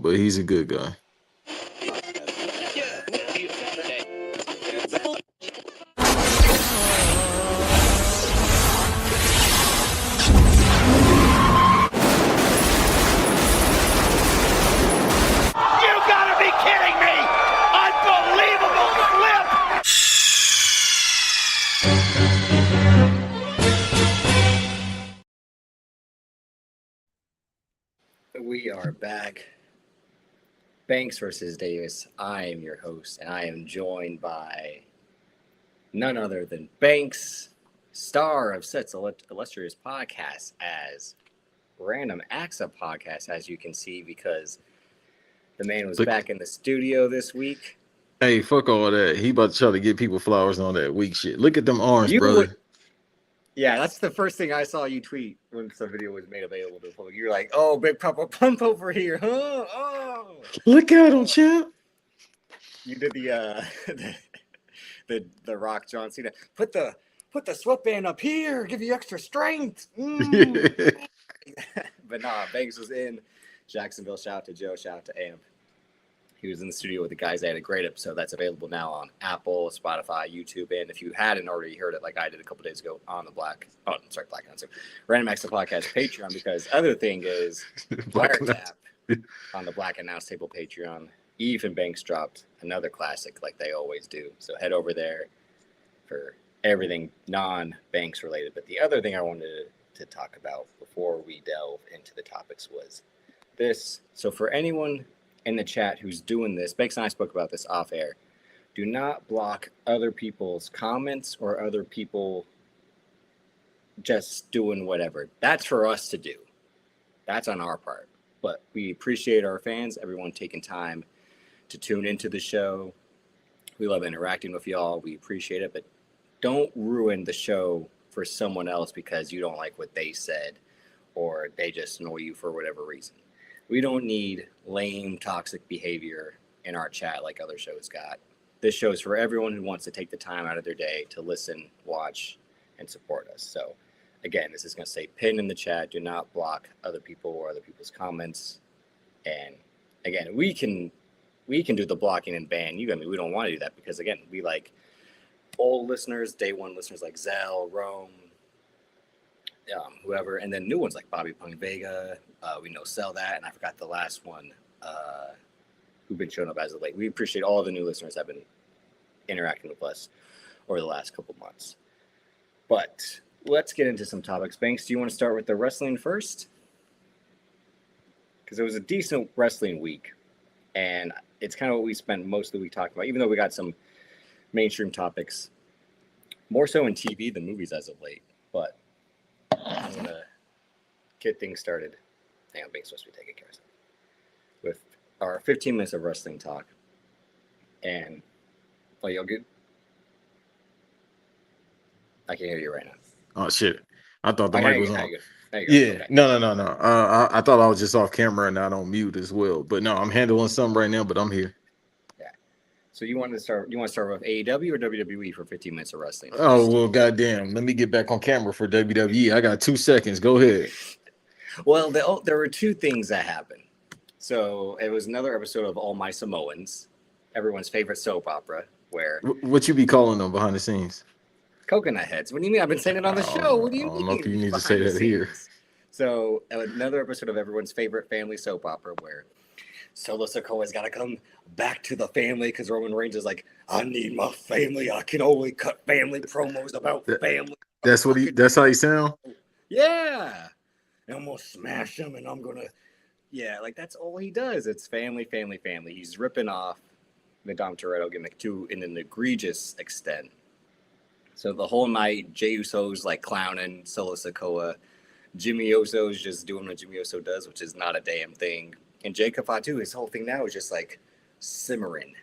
but he's a good guy. We are back. Banks versus Davis. I am your host, and I am joined by none other than Banks, star of Seth's illustrious podcast as Random Acts of Podcast, as you can see, because the man was back in the studio this week. Hey, fuck all that. He about to try to get people flowers on that weak shit. Look at them arms, brother. Yeah, that's the first thing I saw you tweet when some video was made available to the public. You're like, "Oh, Big Papa Pump over here, huh? Oh, look at him, champ." You did the Rock John Cena. Put the sweatband up here, give you extra strength. But nah, Banks was in Jacksonville. Shout out to Joe. Shout out to Amp. He was in the studio with the guys. They had a great episode that's available now on Apple, Spotify, YouTube, and if you hadn't already heard it, like I did a couple days ago, on the Black Announcer, Random Acts of Podcast Patreon, because other thing is Wiretap on the Black Announce Table Patreon. Eve and Banks dropped another classic like they always do. So head over there for everything non-Banks related. But the other thing I wanted to talk about before we delve into the topics was this. So for anyone in the chat who's doing this, Banks and I spoke about this off air. Do not block other people's comments or other people just doing whatever. That's for us to do. That's on our part. But we appreciate our fans, everyone taking time to tune into the show. We love interacting with y'all. We appreciate it. But don't ruin the show for someone else because you don't like what they said or they just annoy you for whatever reason. We don't need lame, toxic behavior in our chat like other shows got. This show is for everyone who wants to take the time out of their day to listen, watch, and support us. So, again, this is going to say pin in the chat. Do not block other people or other people's comments. And, again, we can do the blocking and ban you. I mean, we don't want to do that because, again, we like old listeners, day one listeners like Zell, Rome, whoever, and then new ones like Bobby Punk Vega. We know Sell That, and I forgot the last one who've been showing up as of late. We appreciate all the new listeners that have been interacting with us over the last couple months. But let's get into some topics. Banks, do you want to start with the wrestling first? Because it was a decent wrestling week, and it's kind of what we spent most of the week talking about, even though we got some mainstream topics, more so in TV than movies as of late. But I'm going to get things started. Hang on, Bank's supposed to be taking care of something. With our 15 minutes of wrestling talk. And, y'all good? I can hear you right now. Oh, shit. I thought the mic was on. Yeah. Okay. No. I thought I was just off camera and not on mute as well. But no, I'm handling something right now, but I'm here. Yeah. So you want to start with AEW or WWE for 15 minutes of wrestling? Oh, well, goddamn. Let me get back on camera for WWE. I got 2 seconds. Go ahead. Well, there were two things that happened. So it was another episode of All My Samoans, everyone's favorite soap opera, where... What you be calling them behind the scenes? Coconut heads. What do you mean? I've been saying it on the show. What do you mean? I don't know if you need to say that here. So another episode of everyone's favorite family soap opera where Solo Sikoa's got to come back to the family because Roman Reigns is like, I need my family. I can only cut family promos about family. That's how he sound? Yeah. And I'm going to smash him and I'm going to... Yeah, like that's all he does. It's family. He's ripping off the Dom Toretto gimmick to an egregious extent. So the whole night, Jey Uso's like clowning Solo Sikoa. Jimmy Uso's just doing what Jimmy Uso does, which is not a damn thing. And Jacob Fatu, his whole thing now is just like simmering.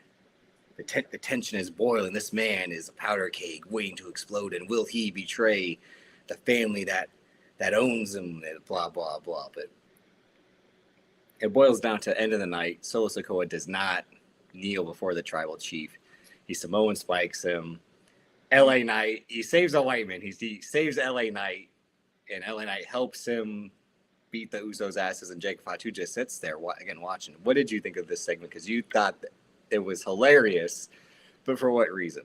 The tension is boiling. This man is a powder keg waiting to explode. And will he betray the family that owns him? And blah, blah, blah. But it boils down to end of the night. Solo Sikoa does not kneel before the tribal chief. He Samoan spikes him. LA Knight, he saves a white man. He saves LA Knight, and LA Knight helps him beat the Usos' asses, and Jake Fatu just sits there again watching. What did you think of this segment? Because you thought it was hilarious, but for what reason?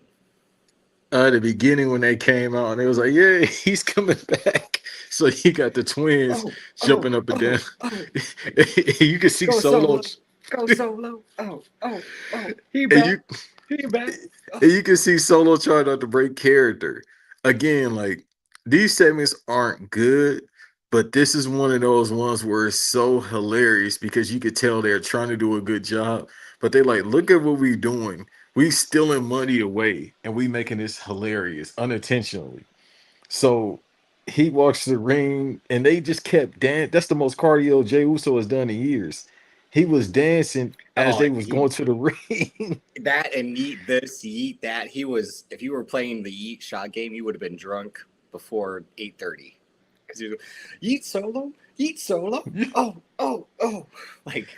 At the beginning when they came out, and it was like, yeah, he's coming back. So he got the twins jumping up and down. You can see Go Solo. Go Solo. He And back. you He back. and you can see Solo trying not to break character. Again, like these segments aren't good, but this is one of those ones where it's so hilarious because you could tell they're trying to do a good job, but they like, look at what we're doing. We stealing money away and we making this hilarious unintentionally. So he walks the ring and they just kept dancing. That's the most cardio Jey Uso has done in years. He was dancing as Oh, they was going to the ring. that and eat this, eat that. He was. If you were playing the eat shot game, you would have been drunk before 8:30 because you eat solo. Oh, like.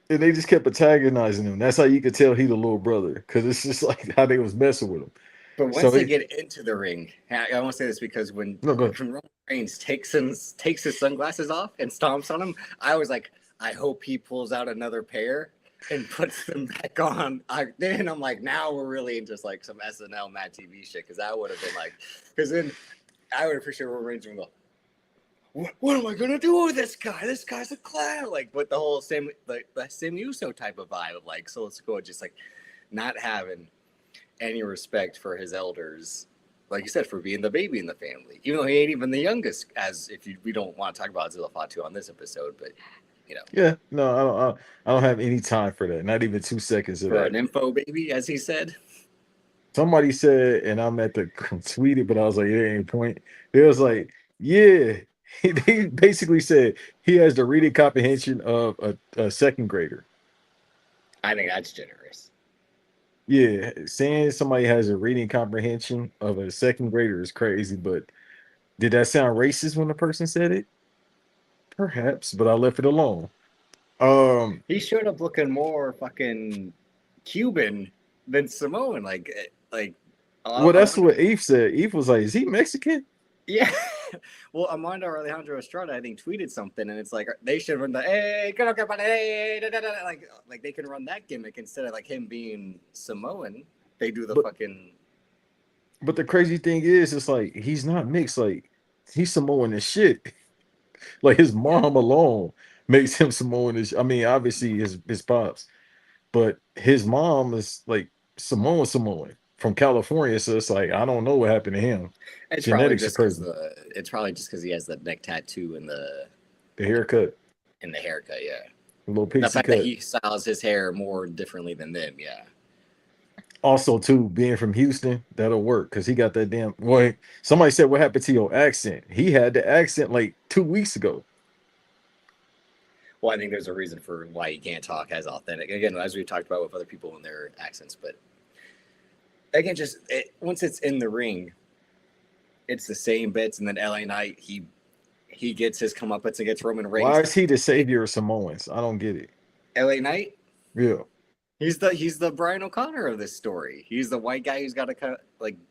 And they just kept antagonizing him. That's how you could tell he the little brother because it's just like how they was messing with him. But once So they get into the ring, I want to say this because when Roman Reigns takes his sunglasses off and stomps on him, I was like, I hope he pulls out another pair and puts them back on. Then I'm like, now we're really into like some SNL Mad TV shit because that would have been like, because then I would appreciate Roman Reigns and go, what am I gonna do with this guy? This guy's a clown. Like, with the whole same Uso type of vibe of like, so let's go, just like not having any respect for his elders, like you said, for being the baby in the family, even though he ain't even the youngest. We don't want to talk about Zilla Fatu on this episode, but you know, yeah, no, I don't have any time for that. Not even 2 seconds of for that. an info baby, as he said. Somebody said, and I meant to tweet it, but I was like, it ain't point. It was like, yeah, they basically said he has the reading comprehension of a second grader. I think that's generous. Yeah, saying somebody has a reading comprehension of a second grader is crazy, but did that sound racist when the person said it? Perhaps, but I left it alone. He showed up looking more fucking Cuban than Samoan. Like. Well, that's what Eve said. Eve was like, "Is he Mexican?" Yeah. Well, Armando Alejandro Estrada, I think, tweeted something, and it's like they should run the hey, like they can run that gimmick instead of like him being Samoan. They do the fucking. But the crazy thing is, it's like he's not mixed. Like he's Samoan as shit. Like his mom alone makes him Samoan as. I mean, obviously his pops, but his mom is like Samoan from California. So it's like I don't know what happened to him. It's Genetics are crazy. probably just because he has the neck tattoo and the haircut. And the haircut, yeah. A little pixie the fact cut. that he styles his hair more differently than them, yeah. Also, too, being from Houston, that'll work because he got that damn. Well, somebody said, "What happened to your accent?" He had the accent like 2 weeks ago. Well, I think there's a reason for why he can't talk as authentic. Again, as we've talked about with other people and their accents, but again, once it's in the ring, it's the same bits. And then LA Knight, he gets his comeuppance and gets Roman Reigns. Why is he the savior of Samoans? I don't get it. LA Knight? Yeah. He's the Brian O'Connor of this story. He's the white guy who's got to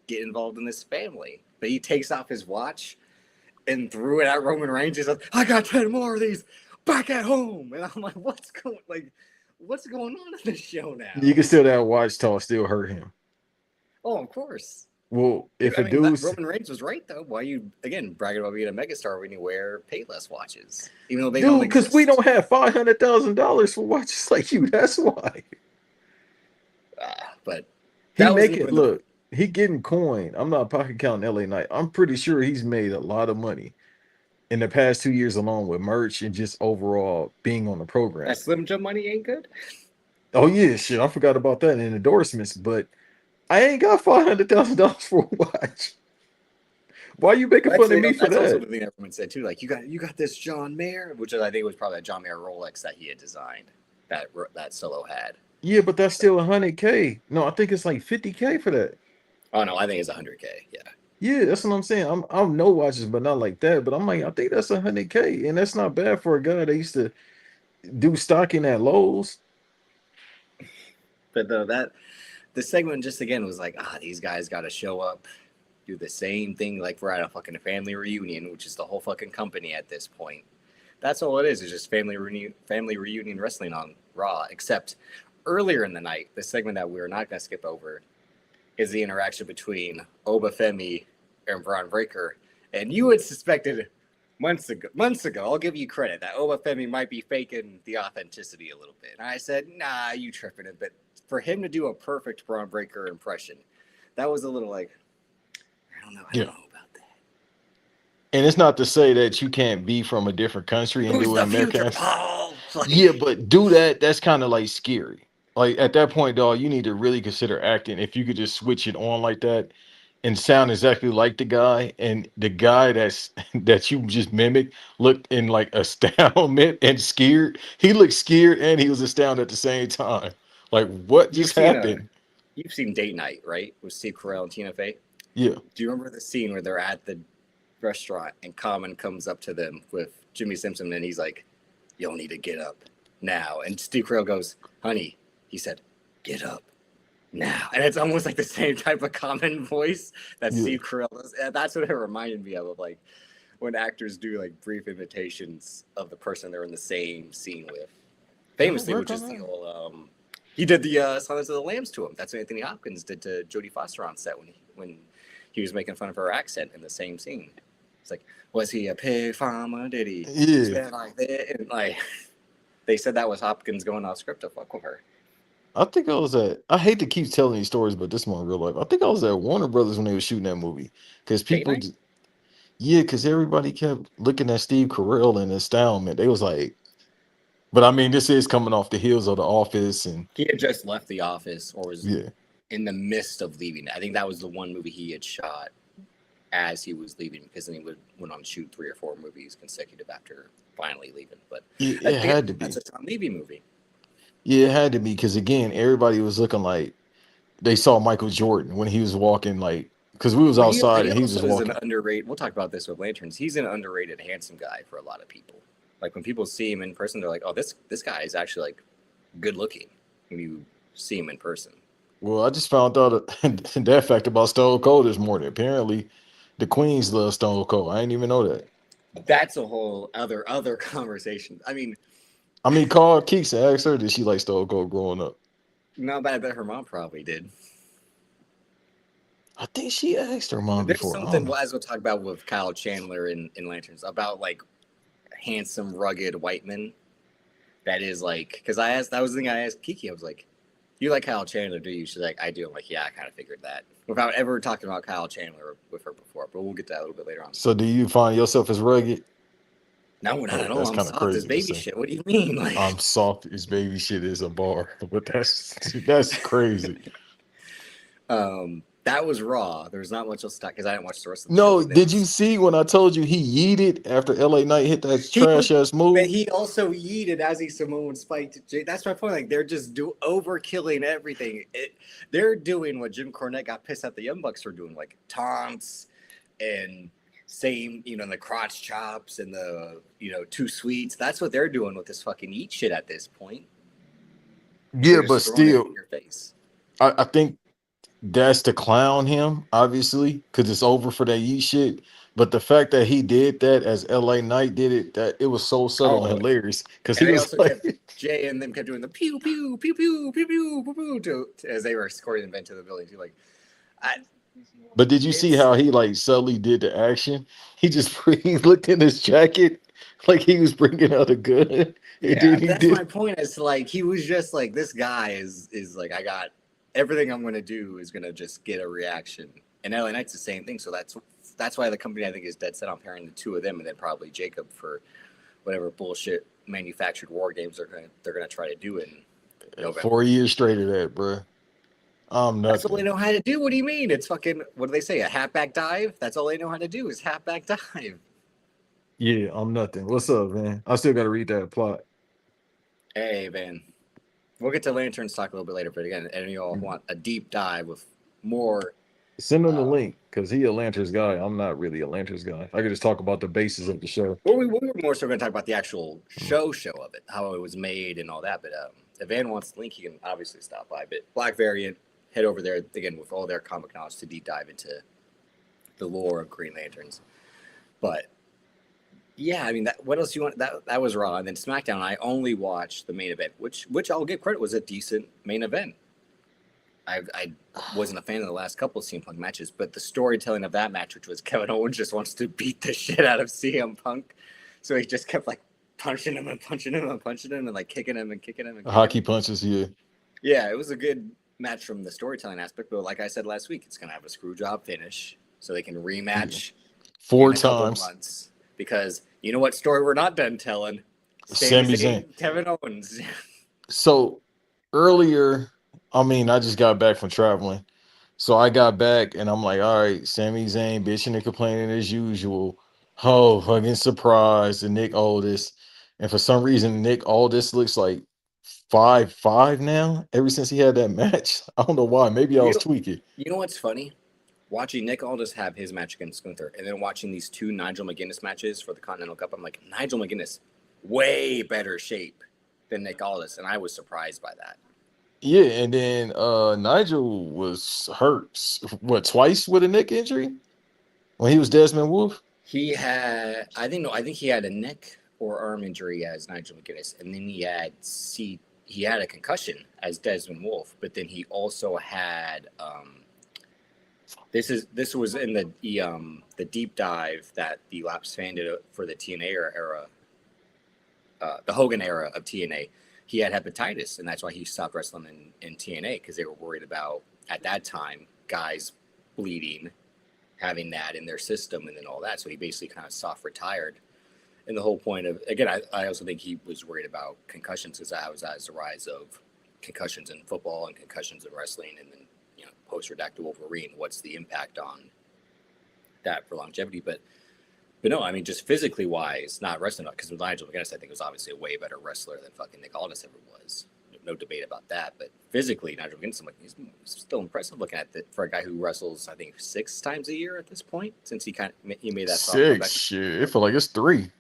get involved in this family. But he takes off his watch and threw it at Roman Reigns. He's like, I got 10 more of these back at home. And I'm like, what's going on in this show now? You can still that watch talk still hurt him. Oh, of course. Well, if a dude's Roman Reigns was right though. Why you again bragging about being a megastar when you wear Payless watches? Even though they don't exist. Because we don't have $500,000 for watches like you. That's why. But he getting coin. I'm not pocket counting LA Knight. I'm pretty sure he's made a lot of money in the past 2 years alone with merch and just overall being on the program. That Slim Jim money ain't good. Oh yeah, shit. I forgot about that in endorsements, but I ain't got $500,000 for a watch. Why are you making fun of me for that? That's also the thing everyone said too. Like you got this John Mayer, which I think was probably a John Mayer Rolex that he had designed. That Solo had. Yeah, but that's still $100K. No, I think it's like $50K for that. Oh no, I think it's $100K. Yeah. Yeah, that's what I'm saying. I know watches, but not like that. But I'm like, I think that's $100K, and that's not bad for a guy that used to do stocking at Lowe's. But the segment just again was like, these guys got to show up, do the same thing like we're at a fucking family reunion, which is the whole fucking company at this point. That's all it is. It's just family reunion wrestling on Raw. Except earlier in the night, the segment that we're not going to skip over is the interaction between Obafemi and Braun Breaker. And you had suspected months ago, I'll give you credit, that Obafemi might be faking the authenticity a little bit. And I said, nah, you tripping it. But for him to do a perfect Braun Breaker impression, that was a little like, I don't know Yeah. about that. And it's not to say that you can't be from a different country and Who's do an the American future, accent. Paul? Yeah, but do that. That's kind of like scary. Like at that point, dog, you need to really consider acting. If you could just switch it on like that and sound exactly like the guy, and the guy that's that you just mimic looked in like astoundment and scared. He looked scared and he was astounded at the same time. Like, what you've just seen a happened? you've seen Date Night, right? With Steve Carell and Tina Fey. Yeah, Do you remember the scene where they're at the restaurant and Common comes up to them with Jimmy Simpson and he's like, "You'll need to get up now." And Steve Carell goes, "Honey," he said, "get up now." And it's almost like the same type of Common voice that yeah. Steve Carell does. And that's what it reminded me of like when actors do like brief imitations of the person they're in the same scene with. That'll Famously, work which on is the that. old he did the Silence of the Lambs to him. That's what Anthony Hopkins did to Jodie Foster on set when he was making fun of her accent in the same scene. It's like, was he a pig farmer? Did he Yeah. spit like that? And like, they said that was Hopkins going off script to fuck with her. I think I was at. I hate to keep telling these stories, but this one in real life. I think I was at Warner Brothers when they were shooting that movie because Date people, night? yeah, because everybody kept looking at Steve Carell in astoundment. They was like, but I mean, this is coming off the heels of The Office, and He had just left the office or was yeah, in the midst of leaving. I think that was the one movie he had shot as he was leaving because then he went on to shoot 3 or 4 movies consecutive after finally leaving. But it again, had to that's be. a Tom Levy movie. Yeah, it had to be because again, everybody was looking like they saw Michael Jordan when he was walking, like because we was Well, outside he and he was just also is an walking. underrated. We'll talk about this with Lanterns. He's an underrated, handsome guy for a lot of people. Like when people see him in person, they're like, "Oh, this guy is actually like good looking." When you see him in person, Well, I just found out that fact about Stone Cold this morning. Apparently, the Queens love Stone Cold. I didn't even know that. that's a whole other conversation. I mean, I mean, Carl Keeks asked her, did she like Stone Cold growing up? no, but I bet her mom probably did. I think she asked her mom There's before. I don't something, know. well, as we'll talk about with Kyle Chandler in Lanterns, about like handsome, rugged white men. That is like, because that was the thing I asked Kiki. I was like, "You like Kyle Chandler, do you?" She's like, "I do." I'm like, "Yeah, I kind of figured that," without ever talking about Kyle Chandler with her before. But we'll get to that a little bit later on. So, do you find yourself as rugged? No, not at all. That's I'm kind of soft as crazy to baby say. shit. What do you mean? I'm Like, soft as baby shit is a bar, but that's crazy. that was Raw. There's not much else to talk because I didn't watch the rest of the show. No, But then did you see when I told you he yeeted after LA Knight hit that he was, trash ass but move? he also yeeted as he Samoan spiked. That's my point. Like they're just overkilling everything. They're doing what Jim Cornette got pissed at the Young Bucks for doing, like taunts and same, the crotch chops and the two sweets. That's what they're doing with this fucking eat shit at this point. Yeah, They're but just throwing it still, in your face. I think that's to clown him, obviously, because it's over for that yeet shit. But the fact that he did that as LA Knight did it, that it was so subtle and Oh, hilarious. Because and he they was also like, kept Jay and them kept doing the pew pew pew pew pew pew pew pew as they were escorting them into the building too. Like, I, but did you see it's how he like subtly did the action? He just he looked in his jacket like he was bringing out a gun, and yeah, then but he that's my did. point. Is like he was just like this guy is like I got everything I'm gonna do is gonna just get a reaction. And LA Knight's the same thing. So that's why the company I think is dead set on pairing the two of them and then probably Jacob for whatever bullshit manufactured war games they're gonna try to do in November. 4 years straight of that, bro. I'm That's all they nothing. know how to do. What do you mean? It's fucking what do they say? A halfback dive? That's all they know how to do is halfback dive. Yeah, I'm nothing. What's up, man? I still got to read that plot. Hey man. We'll get to Lanterns talk a little bit later, but again, any of y'all Mm. want a deep dive with more Send him the uh, link because he a Lanterns guy. I'm not really a Lanterns guy. I could just talk about the basis of the show. we were more so going to talk about the actual show of it, how it was made and all that. But if Van wants the link, he can obviously stop by. But Black Variant, head over there again with all their comic knowledge to deep dive into the lore of Green Lanterns. But Yeah, I mean, what else you want? That was Raw, and then SmackDown. I only watched the main event, which I'll give credit was a decent main event. I wasn't a fan of the last couple of CM Punk matches, but the storytelling of that match, which was Kevin Owens just wants to beat the shit out of CM Punk, so he just kept like punching him and punching him and punching him and like kicking him and kicking him and kicking Hockey him. punches, yeah. Yeah, it was a good match from the storytelling aspect, but like I said last week, it's gonna have a screw job finish, so they can Yeah. rematch Four in a couple times. months. Because you know what story we're not done telling? Sami Sami Zayn. Zayn, Kevin Owens. So earlier, I mean, I just got back from traveling. So I got back and I'm like, all right, Sami Zayn bitching and complaining as usual. Oh, fucking surprised and Nick Aldis. And for some reason, Nick Aldis looks like 5'5" now, ever since he had that match. I don't know why. Maybe I you was know, tweaking. you know what's funny? Watching Nick Aldis have his match against Gunther, and then watching these two Nigel McGuinness matches for the Continental Cup, I'm like, Nigel McGuinness, way better shape than Nick Aldis, and I was surprised by that. Yeah, and then Nigel was hurt what twice with a neck injury when he was Desmond Wolf. He had, I think, no, I think he had a neck or arm injury as Nigel McGuinness, and then he had a concussion as Desmond Wolf, but then he also had this was in the deep dive that the Laps fan did for the TNA era, the Hogan era of TNA. He had hepatitis, and that's why he stopped wrestling in TNA, because they were worried about at that time guys bleeding, having that in their system, and then all that. So he basically kind of soft retired. And the whole point of, again, I also think he was worried about concussions, because that was as the rise of concussions in football and concussions in wrestling, and then post redacted Wolverine. What's the impact on that for longevity? But no, I mean, just physically wise, not wrestling. Because with Nigel McGuinness, I think was obviously a way better wrestler than fucking Nick Aldis ever was. No debate about that. But physically, Nigel McGuinness, I'm like, he's still impressive looking at it for a guy who wrestles, I think, 6 times a year at this point, since he made that soft Six, comeback. shit. It felt like it's three.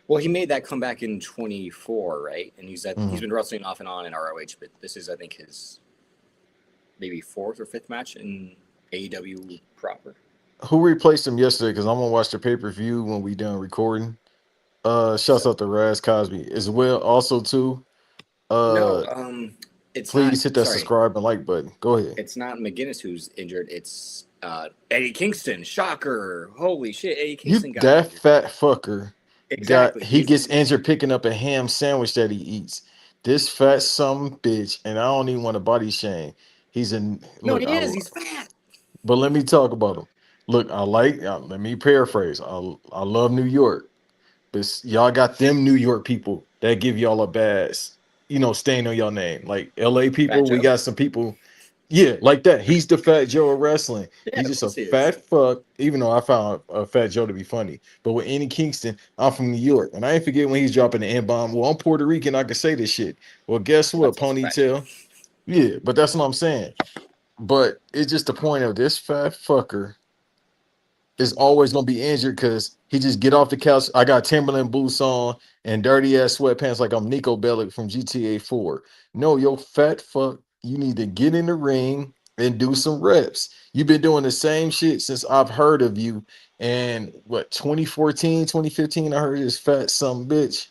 Well, he made that comeback in 24, right? And he's Mhm. been wrestling off and on in ROH, but this is, I think, his maybe 4th or 5th match in AEW proper. Who replaced him yesterday? Because I'm gonna watch the pay-per-view when we done recording. Shouts So out to Raz Cosby as well. Also, too. no, Uh, it's not. please hit that Sorry, subscribe and like button. Go ahead. it's not McGuinness who's injured. It's Eddie Kingston. Shocker! Holy shit, Eddie You Kingston got that injured. fat fucker Exactly. he He's gets injured picking up a ham sandwich that he eats. This fat some bitch, and I don't even want to body shame. He's in no, look, he is. He's fat. but let me talk about him. Look, let me paraphrase. I love New York, but y'all got them New York people that give y'all a bad, stain on your name. Like LA Fat people, we Joe. got some people, yeah, like that. He's the Fat Joe of wrestling. Yeah, He's of just a course he is. fat fuck. Even though I found a Fat Joe to be funny, but with Andy Kingston, I'm from New York, and I ain't forget when he's dropping the N bomb. Well, I'm Puerto Rican. I can say this shit. Well, guess Well, what, that's also Fat Joe. ponytail? Yeah, but that's what I'm saying. But it's just the point of this fat fucker is always gonna be injured because he just get off the couch. I got Timberland boots on and dirty ass sweatpants like I'm Nico Bellic from GTA 4. No, yo, fat fuck, you need to get in the ring and do some reps. You've been doing the same shit since I've heard of you. And what 2014, 2015, I heard this fat some bitch.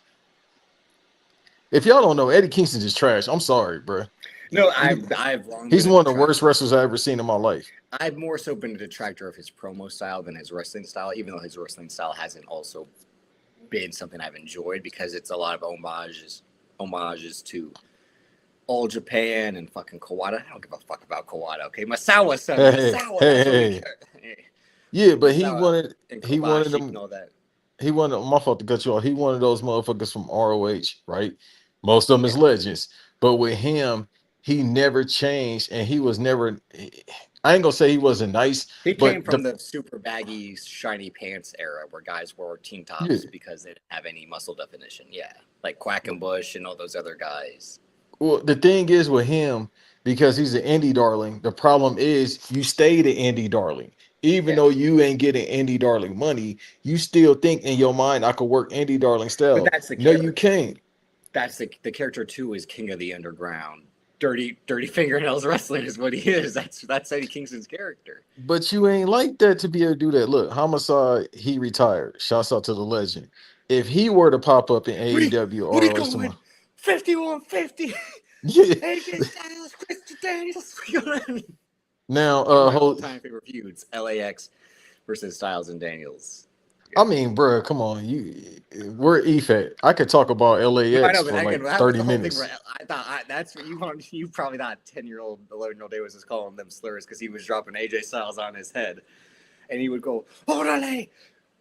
If y'all don't know, Eddie Kingston is trash. I'm sorry, bro. No, He, I've long he's been a one of the worst detractor. wrestlers I ever seen in my life. I've more so been a detractor of his promo style than his wrestling style, even though his wrestling style hasn't also been something I've enjoyed, because it's a lot of homages to All Japan and fucking Kawada. I don't give a fuck about Kawada, okay? Masawa son, Hey, hey, Masawa, hey, that's what we hey. care. Yeah, but Masawa and he wanted Kobashi and them. all that. He wanted my fault to cut you off. He wanted those motherfuckers from ROH, right? Most of them is Yeah. legends, but with him, he never changed, and he was never. I ain't gonna say he wasn't nice, He came but from the super baggy, shiny pants era where guys wore teen yeah. tops because they didn't have any muscle definition. Yeah. Like Quackenbush and all those other guys. Well, the thing is with him, because he's an indie darling. The problem is you stayed an indie darling, even Yeah. though you ain't getting indie darling money. You still think in your mind I could work indie darling But style. that's the No, you character. can't. That's the character too is King of the Underground, dirty fingernails wrestling is what he is. That's Eddie Kingston's character. But you ain't like that to be able to do that. Look, Homicide, he retired. Shouts out to the legend. If he were to pop up in AEW or We ROH going tomorrow, 51-50. yeah. AJ Styles, Christian Daniels. We going Now, one of my hold. all-time favorite feuds: LAX versus Styles and Daniels. I mean, bro, come on. We're EFAT. I could talk about No, I LAX know, but for again, like that was 30 the whole thing. minutes. I thought that's what you probably thought 10-year-old 11-year-old Davis was calling them slurs because he was dropping AJ Styles on his head, and he would go, "Orale,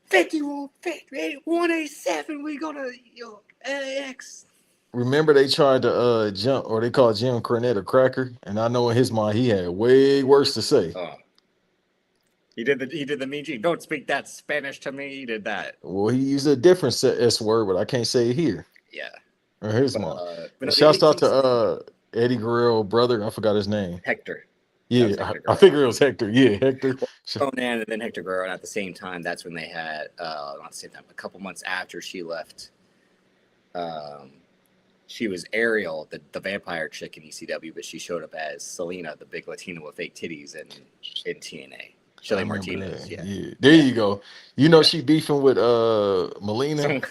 51, 50, 187. We gonna LAX." Remember they tried to jump, or they called Jim Cornette a cracker, and I know in his mind he had way worse to say. Oh, he did the mean Gene. Don't speak that Spanish to me. He did that. Well, he used a different S word, but I can't say it here. Yeah. Or his But, mind. but no, Shouts out to Eddie Guerrero brother. I forgot his name. Hector. Yeah, I figured it was Hector. Yeah, Hector. Conan and then Hector Guerrero. And at the same time, that's when they had, not the same time, a couple months after she left, she was Ariel, the vampire chick in ECW, but she showed up as Selena, the big Latina with fake titties in TNA. Shelly Martinez. Yeah. There you go. You know she beefing with Melina.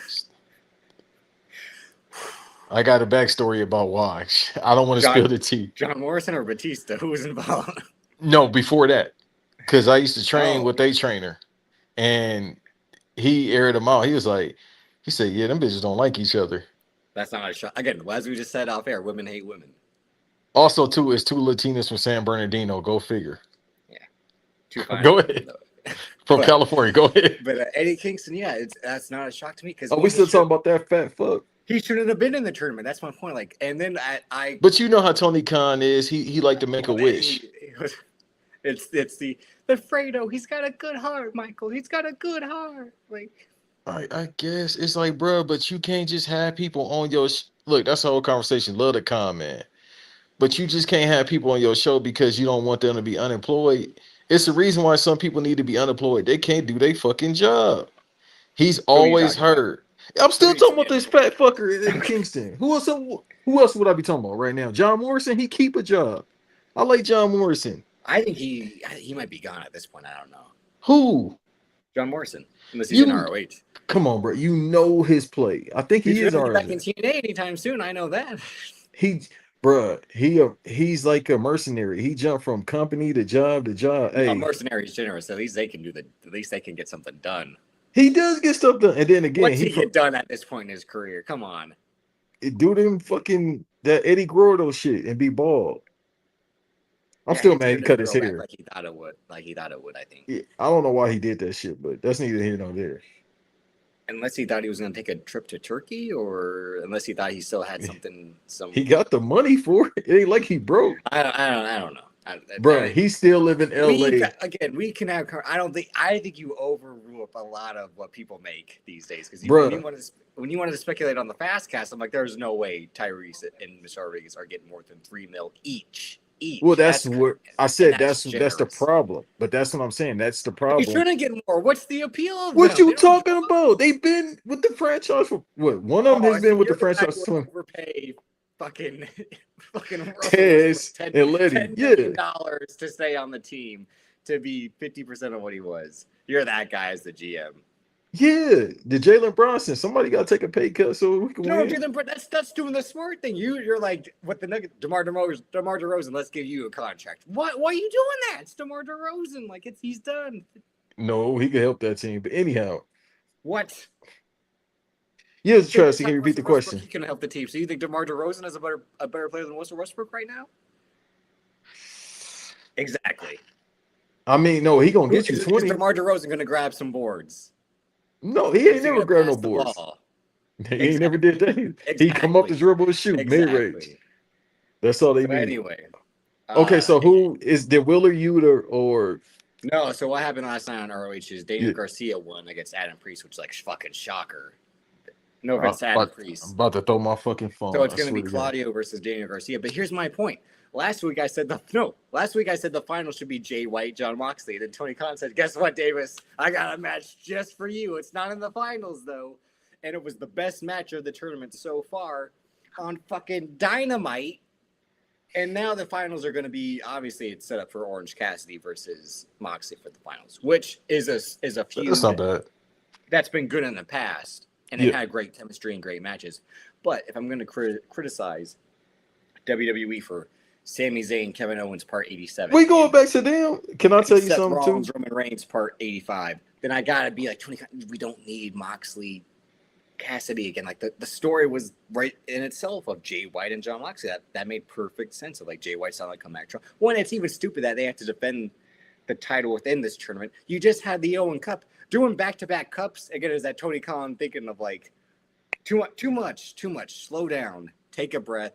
I got a backstory about why. I don't want to spill the tea. John Morrison or Batista? Who was involved? No, before that. Because I used to train with a trainer. And he aired them out. He said, yeah, them bitches don't like each other. That's not a shot. Again, as we just said off air, women hate women. Also, too, it's two Latinas from San Bernardino. Go figure. Yeah. Go ahead. From California. Go ahead. But Eddie Kingston, that's not a shock to me. Because we still talking about that fat fuck. He shouldn't have been in the tournament. That's my point. Like, and then I But you know how Tony Khan is. He like to make a wish. It's the Fredo. He's got a good heart, Michael. He's got a good heart. Like, I guess it's like, bro, but you can't just have people on your look. That's the whole conversation. Love the comment, but you just can't have people on your show because you don't want them to be unemployed. It's the reason why some people need to be unemployed. They can't do their fucking job. He's always heard. I'm still talking about this fat fucker in Kingston. Who else would I be talking about right now? John Morrison. He keep a job. I like John Morrison. I think he might be gone at this point. I don't know. Who? John Morrison. Unless he's in ROH. Come on, bro. You know his play. I think he is ROH. Back in TNA anytime soon. I know that. He's like a mercenary. He jumped from company to job to job. Hey, mercenary is generous. At least they can get something done. He does get stuff done, and then again, what's he get done at this point in his career? Come on, do them fucking that Eddie Guerrero shit and be bald. I'm still mad he cut his hair like he thought it would. I think. Yeah, I don't know why he did that shit, but that's neither here nor there. Unless he thought he was going to take a trip to Turkey, or unless he thought he still had something. He got the money for it. It ain't like he broke. I don't know. Bro, he still live in LA. We can have. I think you overrule up a lot of what people make these days. Because when you wanted to speculate on the fast cast, I'm like, there's no way Tyrese and Mr. Rodriguez are getting more than $3 million each. Well, that's what I said. That's the problem. But that's what I'm saying. That's the problem. You shouldn't get more. What's the appeal of what you talking about? They've been with the franchise for what? One of them has been with the franchise for overpay fucking Tez and Letty. $10 million to stay on the team to be 50% of what he was. You're that guy as the GM. Yeah, the Jalen Bronson. Somebody got to take a pay cut so we can win. Jalen, that's doing the smart thing. You're like, what the Nuggets? DeMar DeRozan. Let's give you a contract. Why are you doing that? It's DeMar DeRozan. Like he's done. No, he could help that team. But anyhow, what? Yeah, Travis, can you repeat the question? He can help the team. So you think DeMar DeRozan is a better player than Russell Westbrook right now? Exactly. I mean, no, he gonna get you 20. Is DeMar DeRozan gonna grab some boards? No, he ain't never grabbed no boards. He ain't never did that. Exactly. He come up the dribble and shoot mid-range. That's all they need. Anyway. Okay, so who is the Willer or no? So what happened last night on ROH is Daniel Garcia won against Adam Priest, which is like fucking shocker. No offense, Adam Priest. I'm about to throw my fucking phone. So it's going to be Claudio versus Daniel Garcia. But here's my point. Last week I said the final should be Jay White, John Moxley. Then Tony Khan said, "Guess what, Davis? I got a match just for you. It's not in the finals though." And it was the best match of the tournament so far on fucking Dynamite. And now the finals are going to be obviously it's set up for Orange Cassidy versus Moxley for the finals, which is a That's not feud bad. that's been good in the past, and they've Yeah. had great chemistry and great matches. But if I'm going to criticize WWE for Sami Zayn, Kevin Owens Part 87, We going and back to them. Can I tell you Seth something too? Rollins, Roman Reigns Part 85, then I gotta be like 20. We don't need Moxley Cassidy again. Like the story was right in itself of Jay White and John Moxley. That made perfect sense of like Jay White's not like come back. One, it's even stupid that they have to defend the title within this tournament. You just had the Owen Cup. Doing back-to-back cups again is that Tony Khan thinking of like too much. Slow down, take a breath,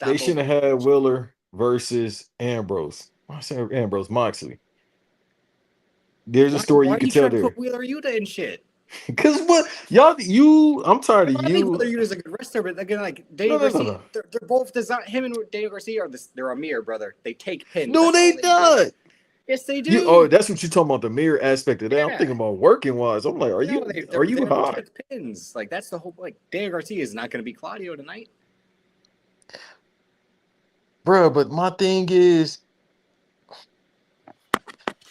They stop shouldn't over. have had Willer versus Ambrose. I said Ambrose Moxley. There's a story Why you are could you tell trying to put there. Wheeler Yuta in shit? Cause what y'all you I'm tired of I think you. Wheeler Yuta's a good wrestler, but again, like No, Daniel no, no, Garcia, no. they're both designed. Him and Daniel Garcia are they're a mirror, brother. They take pins. No, That's all they they do. not. Yes, they You oh, do. that's what you're talking about, the mirror aspect of that. I'm Yeah. thinking about working wise. I'm like, No, are you they hot? took pins. Like that's the whole. Like Daniel Garcia is not going to be Claudio tonight. Bruh, but my thing is,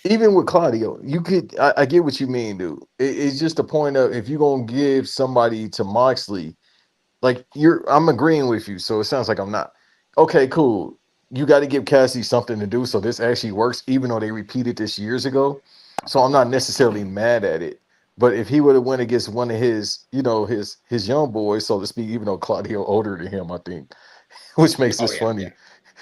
even with Claudio, you could I get what you mean, dude. It's just the point of if you're gonna give somebody to Moxley, like I'm agreeing with you, so it sounds like I'm not. Okay, cool. You got to give Cassie something to do, so this actually works, even though they repeated this years ago. So I'm not necessarily mad at it. But if he would have went against one of his, his young boys, so to speak, even though Claudio older than him, I think, which makes Oh this yeah, yeah. funny.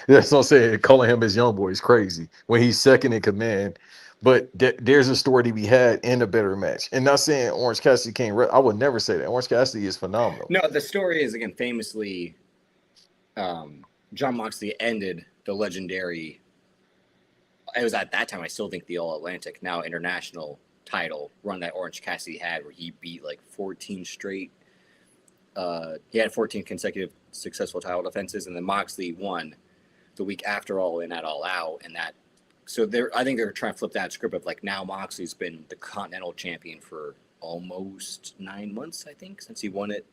That's what I'm saying. Calling him his young boy is crazy when he's second in command. But there's a story to be had in a better match. And not saying Orange Cassidy can't. I would never say that. Orange Cassidy is phenomenal. No, the story is again famously, John Moxley ended the legendary. It was at that time. I still think the All Atlantic, now international title run that Orange Cassidy had, where he beat like 14 straight. He had 14 consecutive successful title defenses, and then Moxley won the week after All In at All Out, and that. So I think they're trying to flip that script of like now Moxley's been the Continental Champion for almost 9 months, I think, since he won it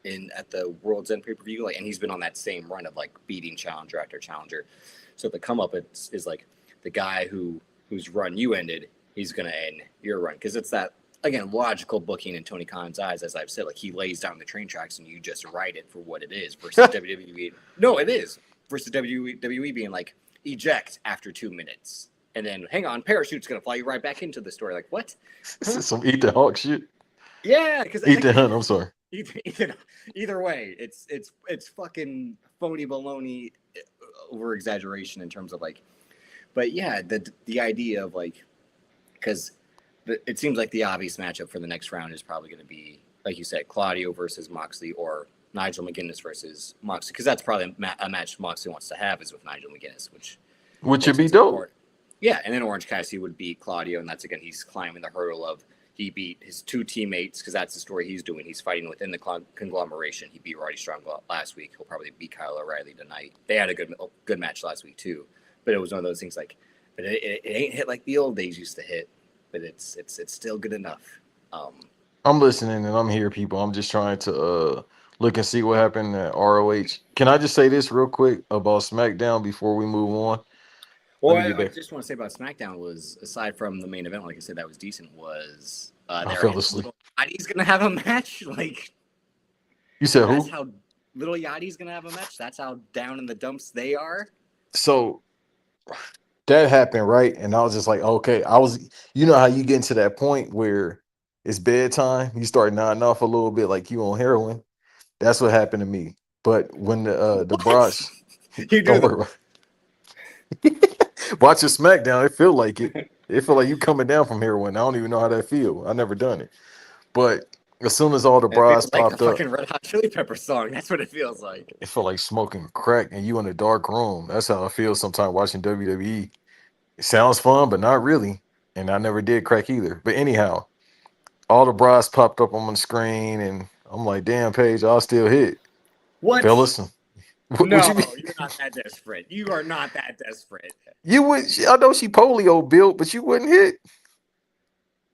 in at the World's End pay per view. Like, and he's been on that same run of like beating challenger after challenger. So the come up is like the guy whose run you ended, he's gonna end your run because it's that again logical booking in Tony Khan's eyes, as I've said. Like he lays down the train tracks and you just ride it for what it is. Versus WWE, no, it is versus WWE being like eject after 2 minutes. And then, hang on, parachute's gonna fly you right back into the story. Like what? This Huh? is some eat the hawk shit. Yeah, because Eat the hunt. I'm sorry. either way, it's fucking phony baloney over exaggeration in terms of like, but yeah, the idea of like, because it seems like the obvious matchup for the next round is probably going to be like you said, Claudio versus Moxley or Nigel McGuinness versus Moxley, because that's probably a match Moxley wants to have is with Nigel McGuinness, which Which would makes be it so dope. important. Yeah, and then Orange Cassidy would beat Claudio, and that's again he's climbing the hurdle of he beat his two teammates because that's the story he's doing. He's fighting within the conglomeration. He beat Roddy Strong last week. He'll probably beat Kyle O'Reilly tonight. They had a good match last week too, but it was one of those things like, but it ain't hit like the old days used to hit, but it's still good enough. Um, I'm listening and I'm here, people. I'm just trying to look and see what happened at ROH. Can I just say this real quick about SmackDown before we move on? well, Let me get I back. just want to say about SmackDown was aside from the main event, like I said, that was decent. Was I there fell and asleep. Little Yachty's gonna have a match? Like You said that's who? how Little Yachty's gonna have a match. That's how down in the dumps they are. So that happened, right? And I was just like, okay. You know how you get into that point where it's bedtime, you start nodding off a little bit like you on heroin. That's what happened to me. But when the What? Bronx, You do don't the worry about it. Watch your SmackDown, it feel like it. It feel like you coming down from heroin. I don't even know how that feel. I never done it. But as soon as all the it bras feels like the popped up, fucking Red Hot Chili Pepper song. That's what it feels like. it felt like smoking crack and you in a dark room. That's how I feel sometimes watching WWE. It sounds fun, but not really. And I never did crack either. But anyhow, all the bras popped up on the screen, and I'm like, damn, Paige, I'll still hit. What? Fellas, what No, you mean? you're not that desperate. You are not that desperate. You would, I know she polio built, but you wouldn't hit.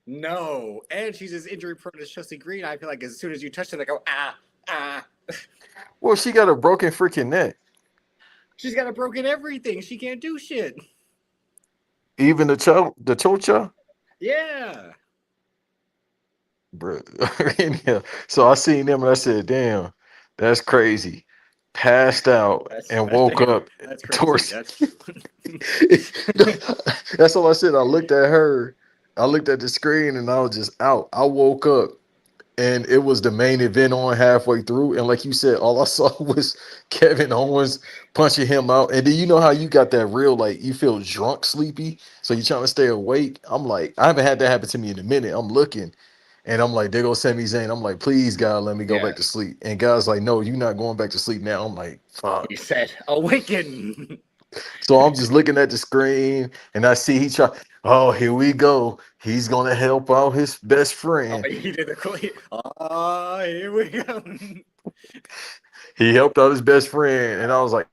No, and she's as injury prone as Chelsea Green. I feel like as soon as you touch it, I go ah. Well, she got a broken freaking neck. She's got a broken everything. She can't do shit. Even the chocha, Yeah. bro. Yeah. So I seen them and I said, "Damn, that's crazy." Passed out and That's woke damn. up That's crazy. towards. That's That's all I said. I looked at her. I looked at the screen and I was just out. I woke up and it was the main event on halfway through. And like you said, all I saw was Kevin Owens punching him out. And then you know how you got that real, like you feel drunk, sleepy. So you're trying to stay awake. I'm like, I haven't had that happen to me in a minute. I'm looking and I'm like, there goes Sami Zayn. I'm like, please, God, let me go yeah. back to sleep. And God's like, no, you're not going back to sleep now. I'm like, He fuck. said, "Awaken." So I'm just looking at the screen and I see he try. Oh, here we go. He's gonna help out his best Oh, friend. he did the cool. Oh, here we go. He helped out his best friend, and I was like,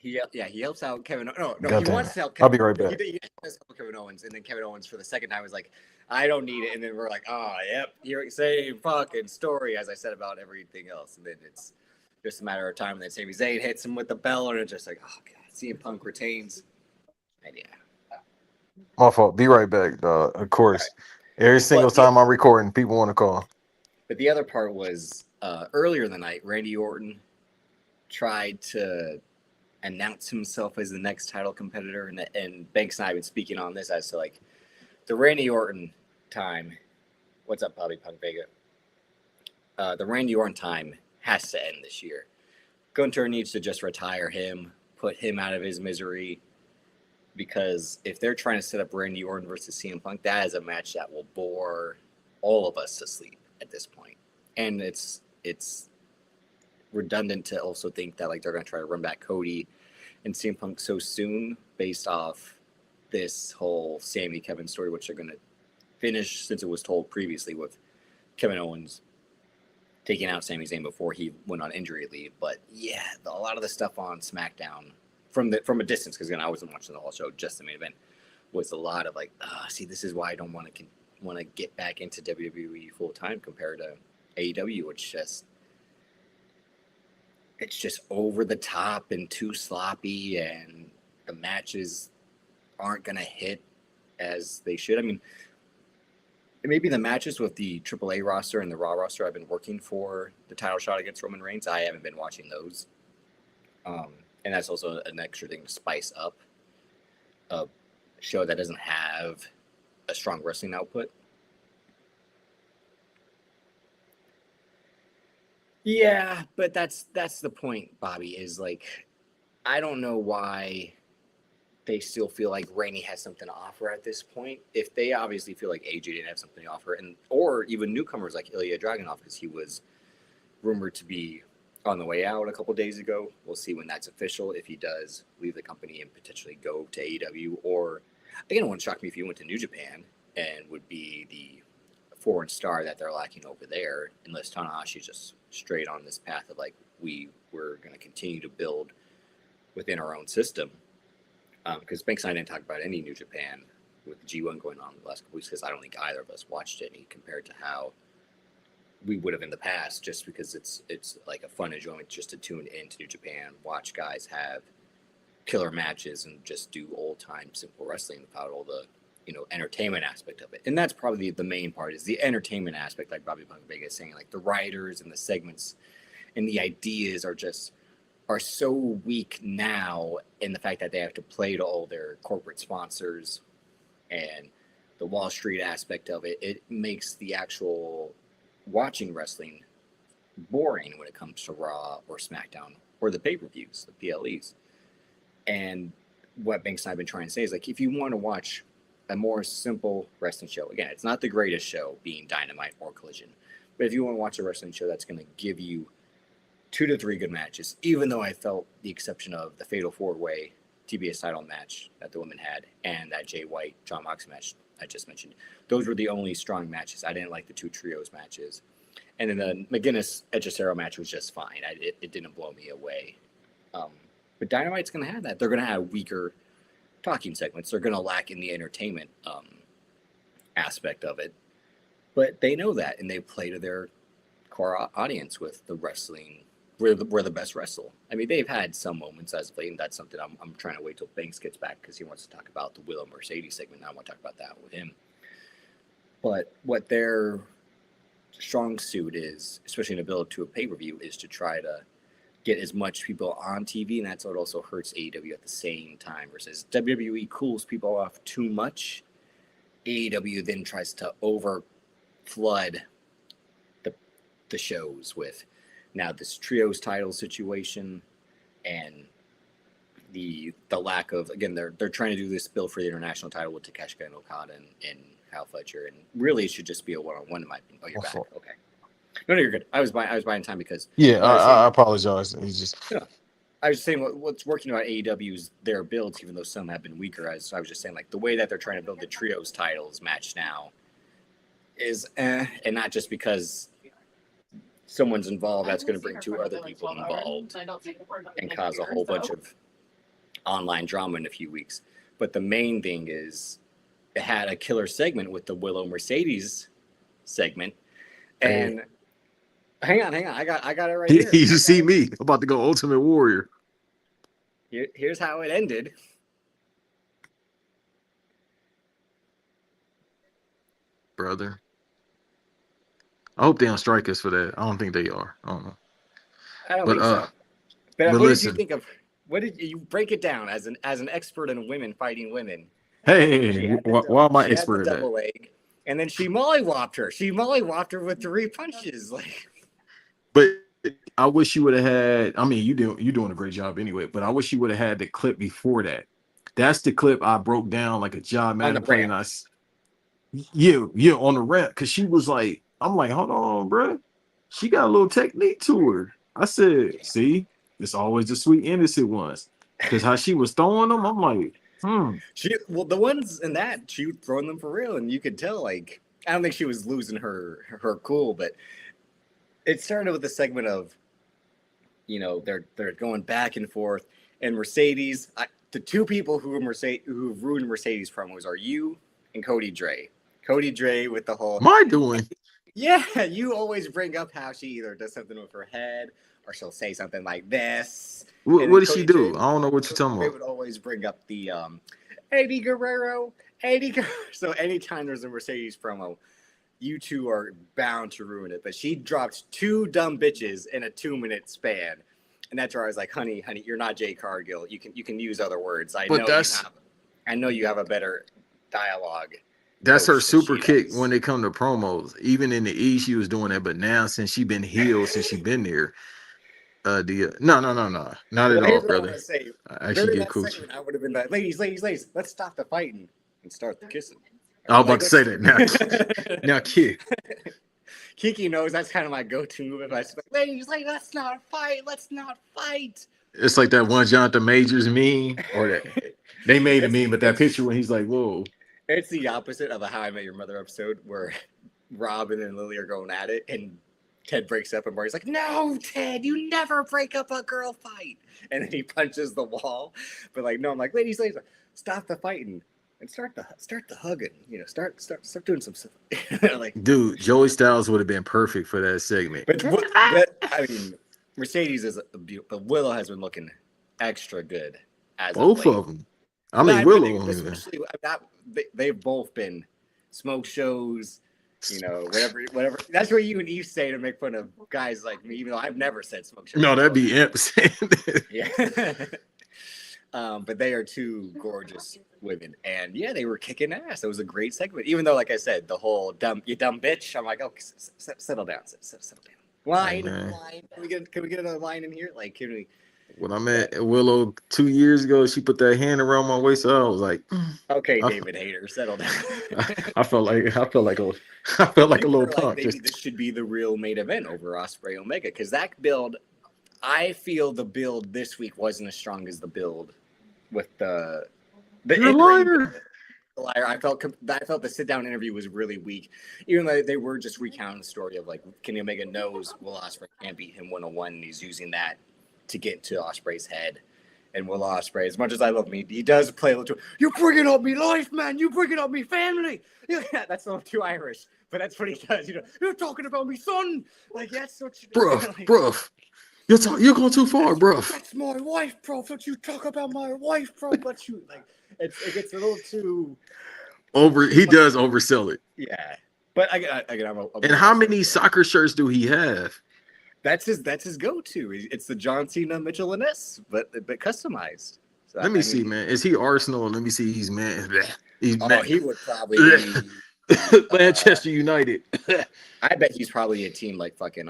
He helps out Kevin. No, God he damn wants it. to help I'll Kevin. be right No, he back. did. He wants to help Kevin Owens, and then Kevin Owens for the second time was like, "I don't need it," and then we're like, "Oh, yep, you're same fucking story as I said about everything else," and then it's just a matter of time. And then Sami Zayn hits him with the bell, and it's just like, "Oh god," CM Punk retains, and yeah, My fault. Be right back, dog. Of all right. course. Every single But the time I'm recording, people want to call. but the other part was earlier in the night, Randy Orton tried to announce himself as the next title competitor, and Banks and I have been speaking on this as to like the Randy Orton time. What's up, Bobby Punk Vega? The Randy Orton time has to end this year. Gunter needs to just retire him, put him out of his misery, because if they're trying to set up Randy Orton versus CM Punk, that is a match that will bore all of us to sleep at this point. And it's redundant to also think that like they're going to try to run back Cody and CM Punk so soon based off this whole Sammy Kevin story, which they're going to finish since it was told previously with Kevin Owens taking out Sami Zayn before he went on injury leave. But yeah, a lot of the stuff on SmackDown from a distance, because again I wasn't watching the whole show, just the main event, was a lot of like, see, this is why I don't want to get back into WWE full time compared to AEW, which just it's just over the top and too sloppy, and the matches aren't gonna hit as they should. I mean, maybe the matches with the AAA roster and the Raw roster I've been working for the title shot against Roman Reigns. I haven't been watching those, and that's also an extra thing to spice up a show that doesn't have a strong wrestling output. Yeah, but that's the point, Bobby. Is like I don't know why they still feel like Rainey has something to offer at this point. If they obviously feel like AJ didn't have something to offer, and or even newcomers like Ilya Dragunov, because he was rumored to be on the way out a couple days ago. We'll see when that's official. If he does leave the company and potentially go to AEW, or again, it wouldn't shock me if he went to New Japan and would be the foreign star that they're lacking over there, unless Tanahashi's just straight on this path of like we're going to continue to build within our own system. Because Banks and I didn't talk about any New Japan with G1 going on the last couple weeks, because I don't think either of us watched any compared to how we would have in the past, just because it's like a fun enjoyment just to tune into New Japan, watch guys have killer matches, and just do old time simple wrestling without all the entertainment aspect of it. And that's probably the main part, is the entertainment aspect, like Bobby Punk Vega is saying, like the writers and the segments and the ideas are so weak now, in the fact that they have to play to all their corporate sponsors and the Wall Street aspect of it. It makes the actual watching wrestling boring when it comes to Raw or SmackDown or the pay-per-views, the PLEs. And what Banks and I have been trying to say is, like, if you want to watch a more simple wrestling show, again, it's not the greatest show being Dynamite or Collision, but if you want to watch a wrestling show that's going to give you 2 to 3 good matches, even though I felt the exception of the Fatal 4-Way TBS title match that the women had and that Jay White John Moxley match I just mentioned, those were the only strong matches. I didn't like the 2 trios matches, and then the McGuinness Edgecero match was just fine. It didn't blow me away. But Dynamite's going to have that. They're going to have weaker talking segments. They're going to lack in the entertainment aspect of it, but they know that, and they play to their core audience with the wrestling we're the best wrestle. I mean, they've had some moments as of late, and that's something I'm trying to wait till Banks gets back because he wants to talk about the Willow Mercedes segment. And I want to talk about that with him. But what their strong suit is, especially in a build to a pay-per-view, is to try to get as much people on TV, and that's what also hurts AEW at the same time. Versus WWE cools people off too much. AEW then tries to over flood the shows with now this trios title situation and the lack of, again, they're trying to do this build for the international title with Takeshita and Okada and Hal Fletcher, and really it should just be a one-on-one in my opinion. Oh, you're back. Okay. No, you're good. I was buying time because I apologize. He's just I was saying what's working about AEW's their builds, even though some have been weaker. As I was just saying, like the way that they're trying to build the trios titles match now is and not just because someone's involved that's going to bring two other people involved and cause a whole bunch of online drama in a few weeks. But the main thing is it had a killer segment with the Willow Mercedes segment. And hang on. I got it right here. You see me. I'm about to go Ultimate Warrior. Here's how it ended. Brother. I hope they don't strike us for that. I don't think they are. I don't know. I don't think so. But what did you think of? What did you break it down as an expert in women fighting women? Hey, why am I expert at that? Leg, and then she mollywopped her. She mollywopped her with 3 punches. Like, but I wish you would have had. I mean, you're doing a great job anyway. But I wish you would have had the clip before that. That's the clip I broke down like a job man. Yeah, on the ramp, because she was like, I'm like, hold on, bro. She got a little technique to her. I said, see, it's always the sweet innocent ones. Because how she was throwing them, I'm like, the ones in that, she was throwing them for real, and you could tell, like, I don't think she was losing her cool, but it started with a segment of, they're going back and forth, and Mercedes, the two people who've ruined Mercedes promos are you and Cody Dre. Cody Dre with the whole... My doing? Yeah, you always bring up how she either does something with her head or she'll say something like this. What did she do? I don't know what you're talking about. They would always bring up the Eddie Guerrero. So anytime there's a Mercedes promo, you two are bound to ruin it. But she dropped 2 dumb bitches in a 2-minute span. And that's where I was like, honey, you're not Jay Cargill. You can use other words. I know you have a better dialogue. That's her super kick when they come to promos. Even in the E, she was doing that, but now since she been healed, since she been there, no, not at all, brother. I actually get cool. I would have been like, ladies, let's stop the fighting and start the kissing. I was about to say that now. Now, kid. Kiki knows that's kind of my go-to move. If I say, ladies, let's not fight. It's like that one Jonathan Majors meme, or that they made a meme, but that picture when he's like, whoa. It's the opposite of a How I Met Your Mother episode where Robin and Lily are going at it, and Ted breaks up, and Barney's like, "No, Ted, you never break up a girl fight." And then he punches the wall. But like, no, I'm like, ladies, stop the fighting and start the hugging. Start doing some stuff. Like, dude, Joey Styles would have been perfect for that segment. But I mean, Mercedes is a beautiful. But Willow has been looking extra good as both of them. I mean, Willow. Especially they've both been smoke shows, whatever. That's what you and Eve say to make fun of guys like me, even though I've never said smoke shows. No, that'd be imps. Yeah. But they are 2 gorgeous women, and yeah, they were kicking ass. It was a great segment, even though, like I said, the whole you dumb bitch. I'm like, oh, settle down, settle down. Line. Can we get another line in here? Like, can we? When I met Willow 2 years ago, she put that hand around my waist. So I was like, "Okay, David Hayter, settle down." I felt like a little punk. Maybe this should be the real main event over Ospreay Omega, because that build, I feel the build this week wasn't as strong as the build with the liar. I felt the sit down interview was really weak, even though they were just recounting the story of like Kenny Omega knows Will Ospreay can't beat him 1-on-1, and he's using that to get to Ospreay's head. And Will Ospreay, as much as I love him, he does play a little too, you're bringing up me life, man. You're bringing up me family. Yeah, that's a little too Irish, but that's what he does. You're talking about me son. Like, that's what you do. Bruh. You're going too far, bro. That's my wife, bro. Don't you talk about my wife, bro. But you like it gets a little too He much. does oversell it. Yeah. But again, I'm a And how many soccer shirts do he have? That's his go-to. It's the John Cena Mitchell and S, but customized. So, Let me see, man. Is he Arsenal? Let me see. He's man. He's oh, he would probably be Manchester United. I bet he's probably a team like fucking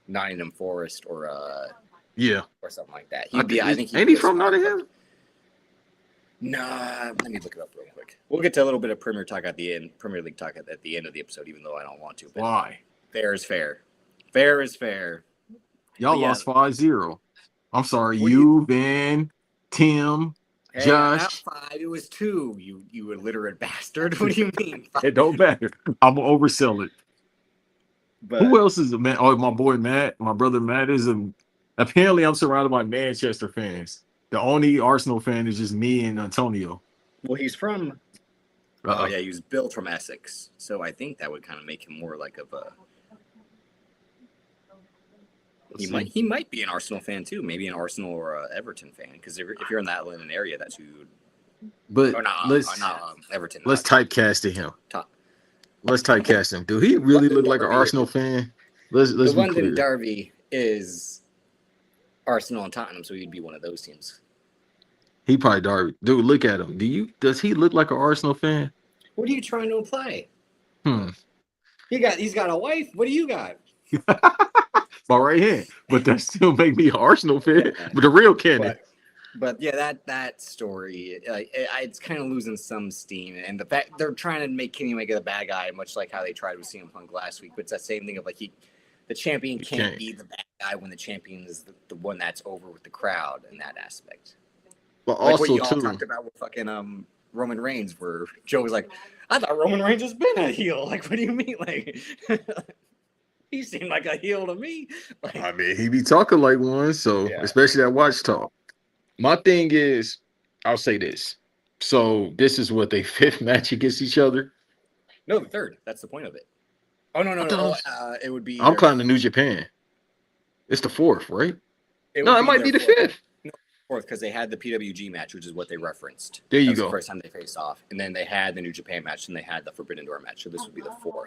Nottingham Forest or Yeah, or something like that. He'd be. I think ain't he from Nottingham? Nah, let me look it up real quick. We'll get to a little bit of Premier talk at the end, Premier League talk at the end of the episode, even though I don't want to. But Why? fair is fair. Fair is fair. Y'all lost 5-0. I'm sorry, you, Ben, Tim, hey, Josh. not 5. It was 2. You illiterate bastard. What do you mean? It don't matter. I'm gonna oversell it. But who else is a man? Oh, my boy Matt. My brother Matt is a. Apparently, I'm surrounded by Manchester fans. The only Arsenal fan is just me and Antonio. Well, he's from. Oh yeah, he was built from Essex, so I think that would kind of make him more like of a. He might be an Arsenal fan too, maybe an Arsenal or a Everton fan, because if you're in that London area, that's who you would. But Everton. Let's typecast him. Let's typecast him. Do he really look like an Arsenal fan? Let's the be London clear. Derby is Arsenal and Tottenham, so he'd be one of those teams. He probably Derby. Dude, look at him. Does he look like an Arsenal fan? What are you trying to imply? He's got a wife. What do you got? My right hand. But that still make me an Arsenal fan. But the real canon. But yeah, that story, it's kind of losing some steam, and the fact they're trying to make Kenny Omega the bad guy, much like how they tried with CM Punk last week. But it's that same thing of like the champion can't be the bad guy when the champion is the one that's over with the crowd in that aspect. But like also what you all talked about with fucking Roman Reigns, where Joe was like, "I thought Roman Reigns has been a heel." Like, what do you mean? Like, he seemed like a heel to me. Like, I mean, he be talking like one, so especially that watch talk. My thing is, I'll say this. So this is what they 5th match against each other. No, the 3rd. That's the point of it. Oh no. It would be. I'm counting the New Japan. It's the 4th, right? It might be the 5th. No, 4th, because they had the PWG match, which is what they referenced. There you go. The first time they faced off, and then they had the New Japan match, and they had the Forbidden Door match. So this would be the 4th,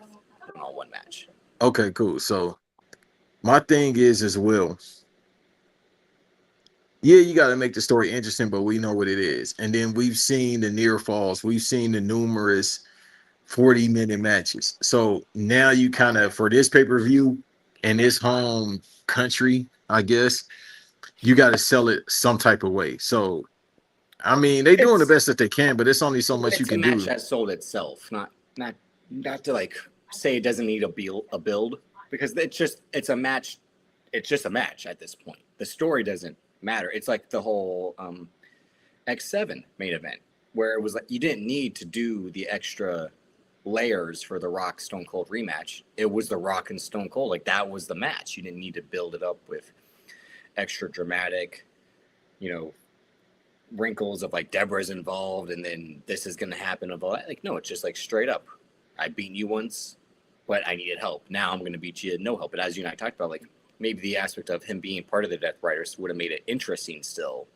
all one match. Okay, cool. So my thing is as well. Yeah, you got to make the story interesting, but we know what it is. And then we've seen the near falls. We've seen the numerous 40-minute matches. So now you kind of, for this pay-per-view and this home country, I guess, you got to sell it some type of way. So, I mean, they're doing the best that they can, but it's only so much you can do. It's a match that sold itself, not to like say it doesn't need a build, because it's a match. It's just a match at this point. The story doesn't matter. It's like the whole X7 main event, where it was like you didn't need to do the extra layers for the Rock Stone Cold rematch. It was the Rock and Stone Cold. Like, that was the match. You didn't need to build it up with extra dramatic, wrinkles of like Deborah's involved and then this is going to happen of all that. Like, no, it's just like straight up. I beat you once, but I needed help. Now I'm going to beat you no help. But as you and I talked about, like, maybe the aspect of him being part of the Death Riders would have made it interesting still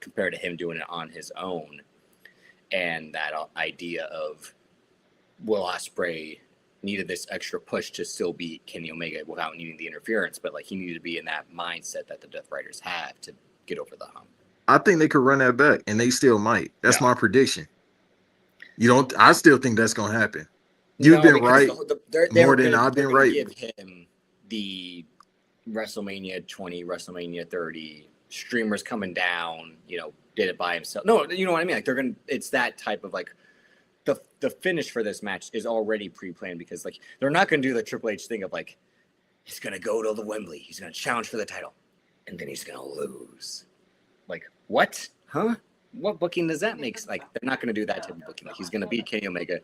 compared to him doing it on his own. And that idea of Will Ospreay needed this extra push to still beat Kenny Omega without needing the interference, but like he needed to be in that mindset that the Death Riders have to get over the hump. I think they could run that back, and they still might. That's my prediction. You don't? I still think that's going to happen. You've been right more than I've been right. Give him the WrestleMania 20, WrestleMania 30 streamers coming down. Did it by himself. No, you know what I mean. Like, they're gonna. It's that type of like. The finish for this match is already pre-planned, because like they're not going to do the Triple H thing of like he's going to go to the Wembley, he's going to challenge for the title, and then he's going to lose. Like, what? Huh? What booking does that make? Like, they're not going to do that type of booking. Like, he's going to beat Kenny Omega,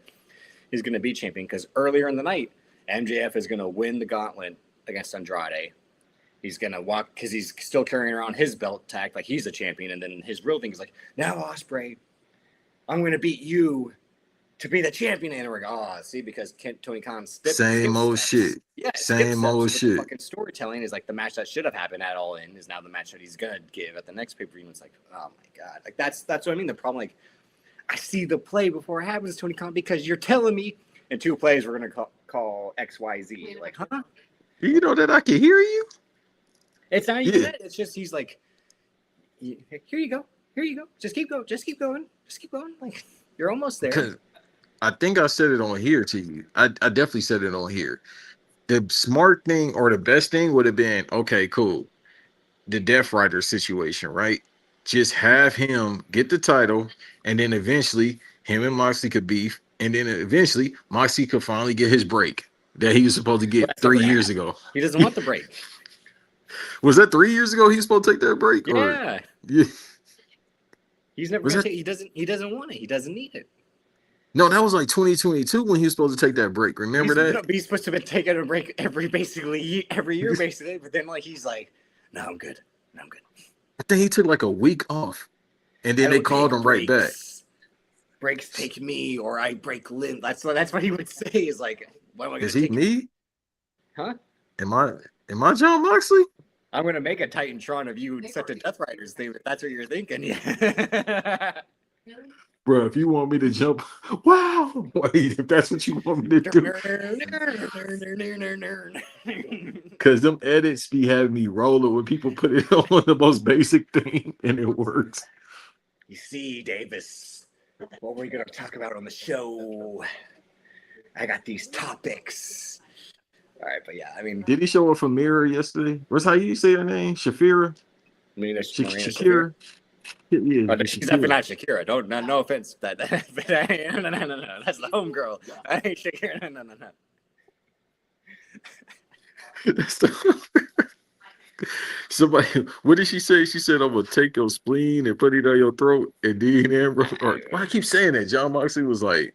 he's going to be champion, because earlier in the night MJF is going to win the gauntlet against Andrade. He's going to walk because he's still carrying around his belt tag like he's a champion, and then his real thing is like, now Ospreay, I'm going to beat you to be the champion. And we're like, oh, see, because Tony Khan Same old shit. Yeah, Same old shit. The fucking storytelling is like the match that should have happened at All In is now the match that he's gonna give at the next pay-per-view. And it's like, oh my god, like that's what I mean. The problem, like, I see the play before it happens, Tony Khan, because you're telling me in 2 plays we're gonna call XYZ. Like, huh? You know that I can hear you? It's not even that. It's just he's like, here you go. Here you go. Just keep going. Just keep going. Just keep going. Like, you're almost there. Because I think I said it on here to you. I definitely said it on here. The smart thing or the best thing would have been, okay, cool. The Death Rider situation, right? Just have him get the title, and then eventually him and Moxley could beef, and then eventually Moxley could finally get his break that he was supposed to get 3 years ago. He doesn't want the break. Was that 3 years ago he was supposed to take that break? Yeah. Or, yeah. He's never gonna take, he doesn't want it. He doesn't need it. No, that was like 2022 when he was supposed to take that break. Remember that? No, he's supposed to have been taking a break every year, basically. But then, like, he's like, no, I'm good. No, I'm good. I think he took like a week off, and then they called him right back. Breaks take me, or I break limb. That's what he would say. Is like, what am I going to take? Is he me? Huh? Am I John Moxley? I'm gonna make a Titantron of you set to Death Riders thing. If that's what you're thinking, yeah. Bro, if you want me to jump, wow! Wait, if that's what you want me to do, because them edits be having me rolling when people put it on the most basic thing and it works. You see, Davis, what we're gonna talk about on the show? I got these topics. All right, but yeah, I mean, did he show up for Mirror yesterday? What's how you say her name? Shafira? Shakira? Yeah, oh, she's definitely not Shakira. No offense. No. That's the homegirl. I ain't Shakira. No. That's the somebody. What did she say? She said, "I'm gonna take your spleen and put it on your throat." And Dean Ambrose. Or, why I keep saying that? John Moxley was like,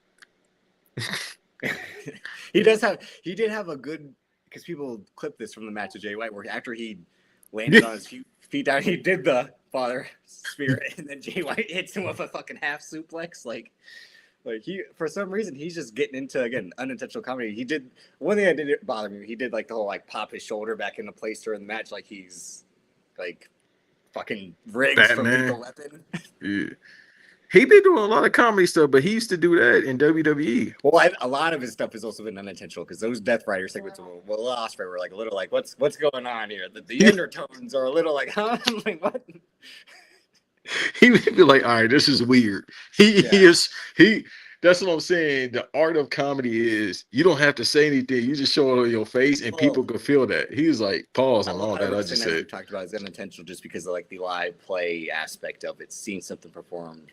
he did have a good, because people clip this from the match of Jay White where after he landed on his feet down, he did the father spirit, and then Jay White hits him with a fucking half suplex. Like he, for some reason, he's just getting into, again, unintentional comedy. He did one thing that didn't bother me. He did like the whole like pop his shoulder back into place during the match, like he's like fucking Riggs Batman from Lethal Weapon. Yeah. He been doing a lot of comedy stuff, but he used to do that in WWE. Well, a lot of his stuff has also been unintentional, because those Death Rider segments were lost. Were like a little like, what's going on here? The undertones are a little like, huh? Like, what? He would be like, all right, this is weird. That's what I'm saying. The art of comedy is you don't have to say anything. You just show it on your face and people can feel that. He was like, pause on all that I just said. We talked about is unintentional just because of like the live play aspect of it, seeing something performed,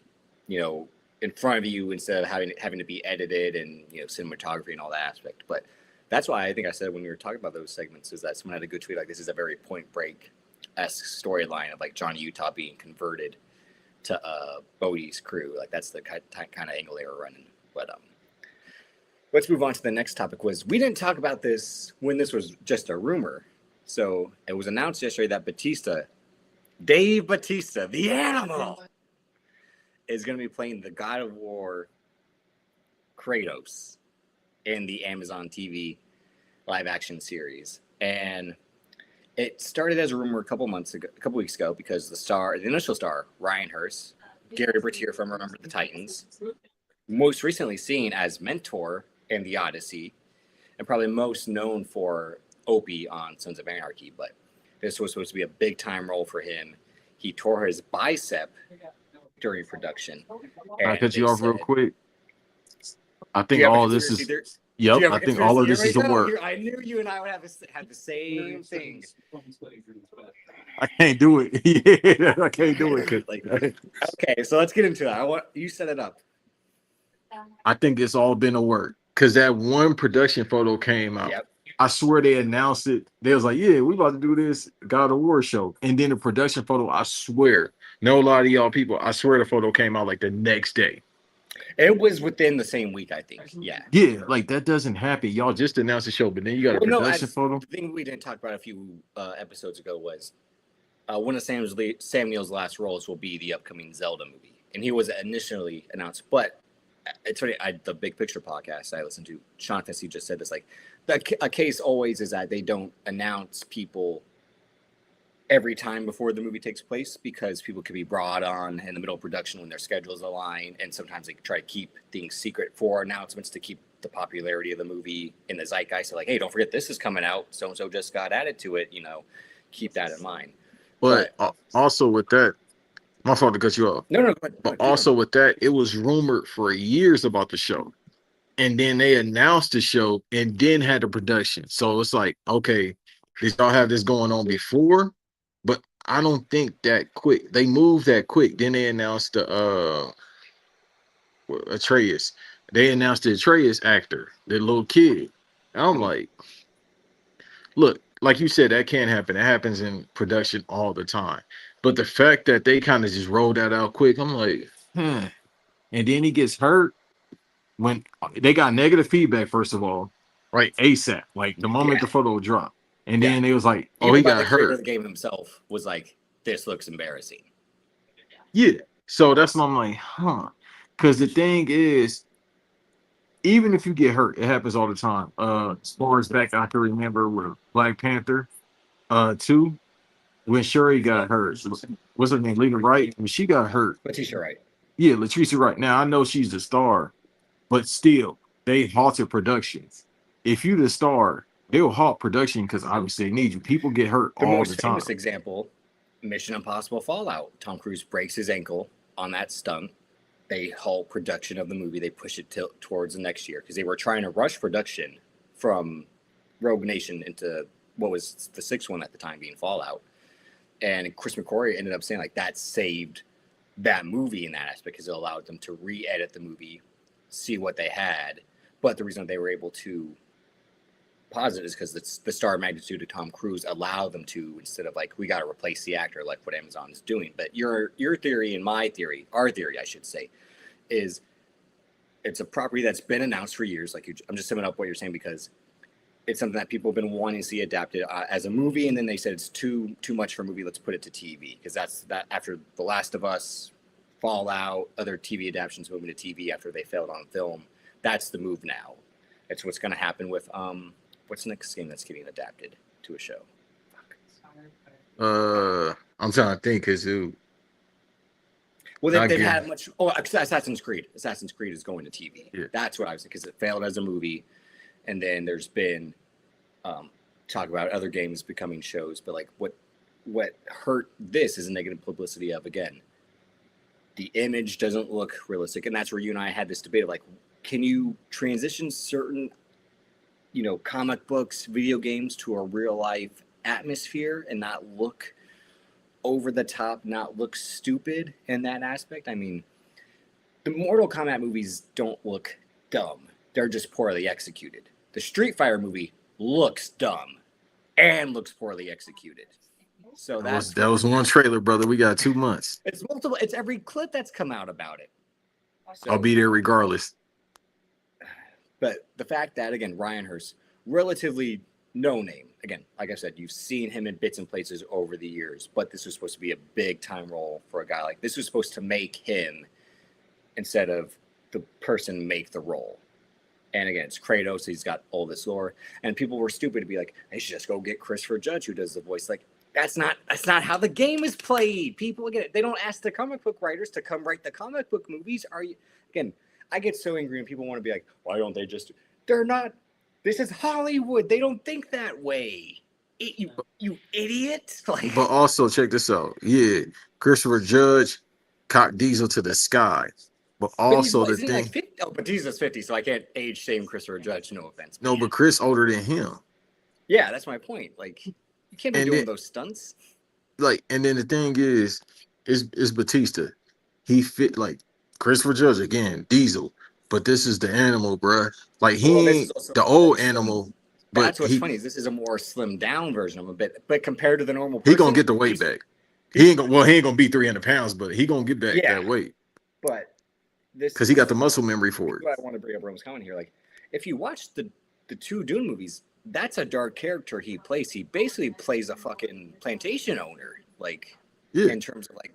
in front of you instead of having to be edited and, cinematography and all that aspect. But that's why I think I said when we were talking about those segments is that someone had a good tweet like, this is a very Point Break-esque storyline of like Johnny Utah being converted to Bodie's crew. Like that's the kind of angle they were running. But let's move on to the next topic. We didn't talk about this when this was just a rumor. So it was announced yesterday that Dave Batista, the animal, is going to be playing the God of War Kratos in the Amazon TV live action series. And it started as a rumor a couple weeks ago, because the initial star, Ryan Hurst, Gary Bertier from Remember the Titans, most recently seen as Mentor in The Odyssey, and probably most known for Opie on Sons of Anarchy. But this was supposed to be a big time role for him. He tore his bicep during production. I'll cut you off real quick. I think all this is. Yep, I think all of this is a work. I knew you and I would have the same thing. I can't do it. Yeah, I can't do it. Okay, so let's get into that. You set it up. I think it's all been a work, because that one production photo came out. Yep. I swear they announced it. They was like, yeah, we about to do this God of War show. And then the production photo, I swear, no lie to y'all people, I swear the photo came out like the next day. It was within the same week, I think. Yeah. Yeah, like that doesn't happen. Y'all just announced the show, but then you got a production photo. The thing we didn't talk about a few episodes ago was one of Sam Neill's last roles will be the upcoming Zelda movie. And he was initially announced, but it's funny. The Big Picture podcast I listened to, Sean Fessy just said this. Like, a case always is that they don't announce people every time before the movie takes place because people can be brought on in the middle of production when their schedules align, and sometimes they try to keep things secret for announcements to keep the popularity of the movie in the zeitgeist. So like, hey, don't forget this is coming out. So and so just got added to it. Keep that in mind. But also with that, my fault to cut you off. No, But also with that, it was rumored for years about the show. And then they announced the show and then had the production. So it's like, okay, did y'all have this going on before? But I don't think that quick. They moved that quick. Then they announced the Atreus. They announced the Atreus actor, the little kid. And I'm like, look, like you said, that can't happen. It happens in production all the time. But the fact that they kind of just rolled that out quick, I'm like, hmm. And then he gets hurt when they got negative feedback, first of all, right? ASAP, like the moment the photo dropped. And then it was like, oh, even he by got the creator hurt. of the game himself was like, this looks embarrassing. Yeah. So that's what I'm like, huh. Because the thing is, even if you get hurt, it happens all the time. As far as back, I can remember with Black Panther 2, when Shuri got hurt. What's her name? Lena Wright. When she got hurt. Batista Wright. Yeah, Latricia Wright. Now I know she's the star, but still, they halted production. If you the star, they'll halt production because obviously they need you. People get hurt The all most the time. famous example, Mission Impossible Fallout. Tom Cruise breaks his ankle on that stunt. They halt production of the movie. They push it towards the next year because they were trying to rush production from Rogue Nation into what was the sixth one at the time, being Fallout. And Chris McQuarrie ended up saying like that saved that movie in that aspect because it allowed them to re-edit the movie, see what they had. But the reason they were able to pause it is because the star magnitude of Tom Cruise allowed them to, instead of like, we got to replace the actor like what Amazon is doing. But your theory and my theory, our theory, I should say, is it's a property that's been announced for years. Like I'm just summing up what you're saying because it's something that people have been wanting to see adapted as a movie, and then they said it's too much for a movie. Let's put it to TV because that's that. After The Last of Us, Fallout, other TV adaptations moving to TV after they failed on film, that's the move now. It's what's going to happen with what's the next game that's getting adapted to a show? I'm trying to think because well, they've had much. Oh, Assassin's Creed. Assassin's Creed is going to TV. Yeah. That's what I was saying because it failed as a movie. And then there's been talk about other games becoming shows, but like what hurt this is a negative publicity of, again, the image doesn't look realistic, and that's where you and I had this debate of like, can you transition certain, comic books, video games to a real life atmosphere and not look over the top, not look stupid in that aspect? I mean, the Mortal Kombat movies don't look dumb. They're just poorly executed. The Street Fighter movie looks dumb and looks poorly executed. So that was one trailer, brother. We got 2 months. It's multiple. It's every clip that's come out about it. So, I'll be there regardless. But the fact that, again, Ryan Hurst, relatively no name. Again, like I said, you've seen him in bits and places over the years, but this was supposed to be a big time role for a guy like this. Was supposed to make him instead of the person make the role. And again, it's Kratos. He's got all this lore, and people were stupid to be like, "They should just go get Christopher Judge, who does the voice." Like, that's not how the game is played. People they don't ask the comic book writers to come write the comic book movies. Are you? Again, I get so angry when people want to be like, "Why don't they just?" They're not. This is Hollywood. They don't think that way. You idiot! Like, but also check this out. Yeah, Christopher Judge cocked Diesel to the sky. But also the thing, like 50? Oh, but Jesus 50, so I can't age shame Christopher Judge. No offense. No, but Chris older than him. Yeah, that's my point. Like, you can't be doing those stunts. Like, and then the thing is Batista. He fit like Christopher Judge again, Diesel. But this is the animal, bruh. Like he ain't the old animal. But that's what's funny is this is a more slimmed down version of a bit. But compared to the normal person, he gonna get the weight back. He ain't gonna be 300 pounds, but he gonna get back that weight. But because he got the muscle memory for it. I want to bring up Rome's comment here. Like, if you watch the two Dune movies, that's a dark character he plays. He basically plays a fucking plantation owner, like in terms of like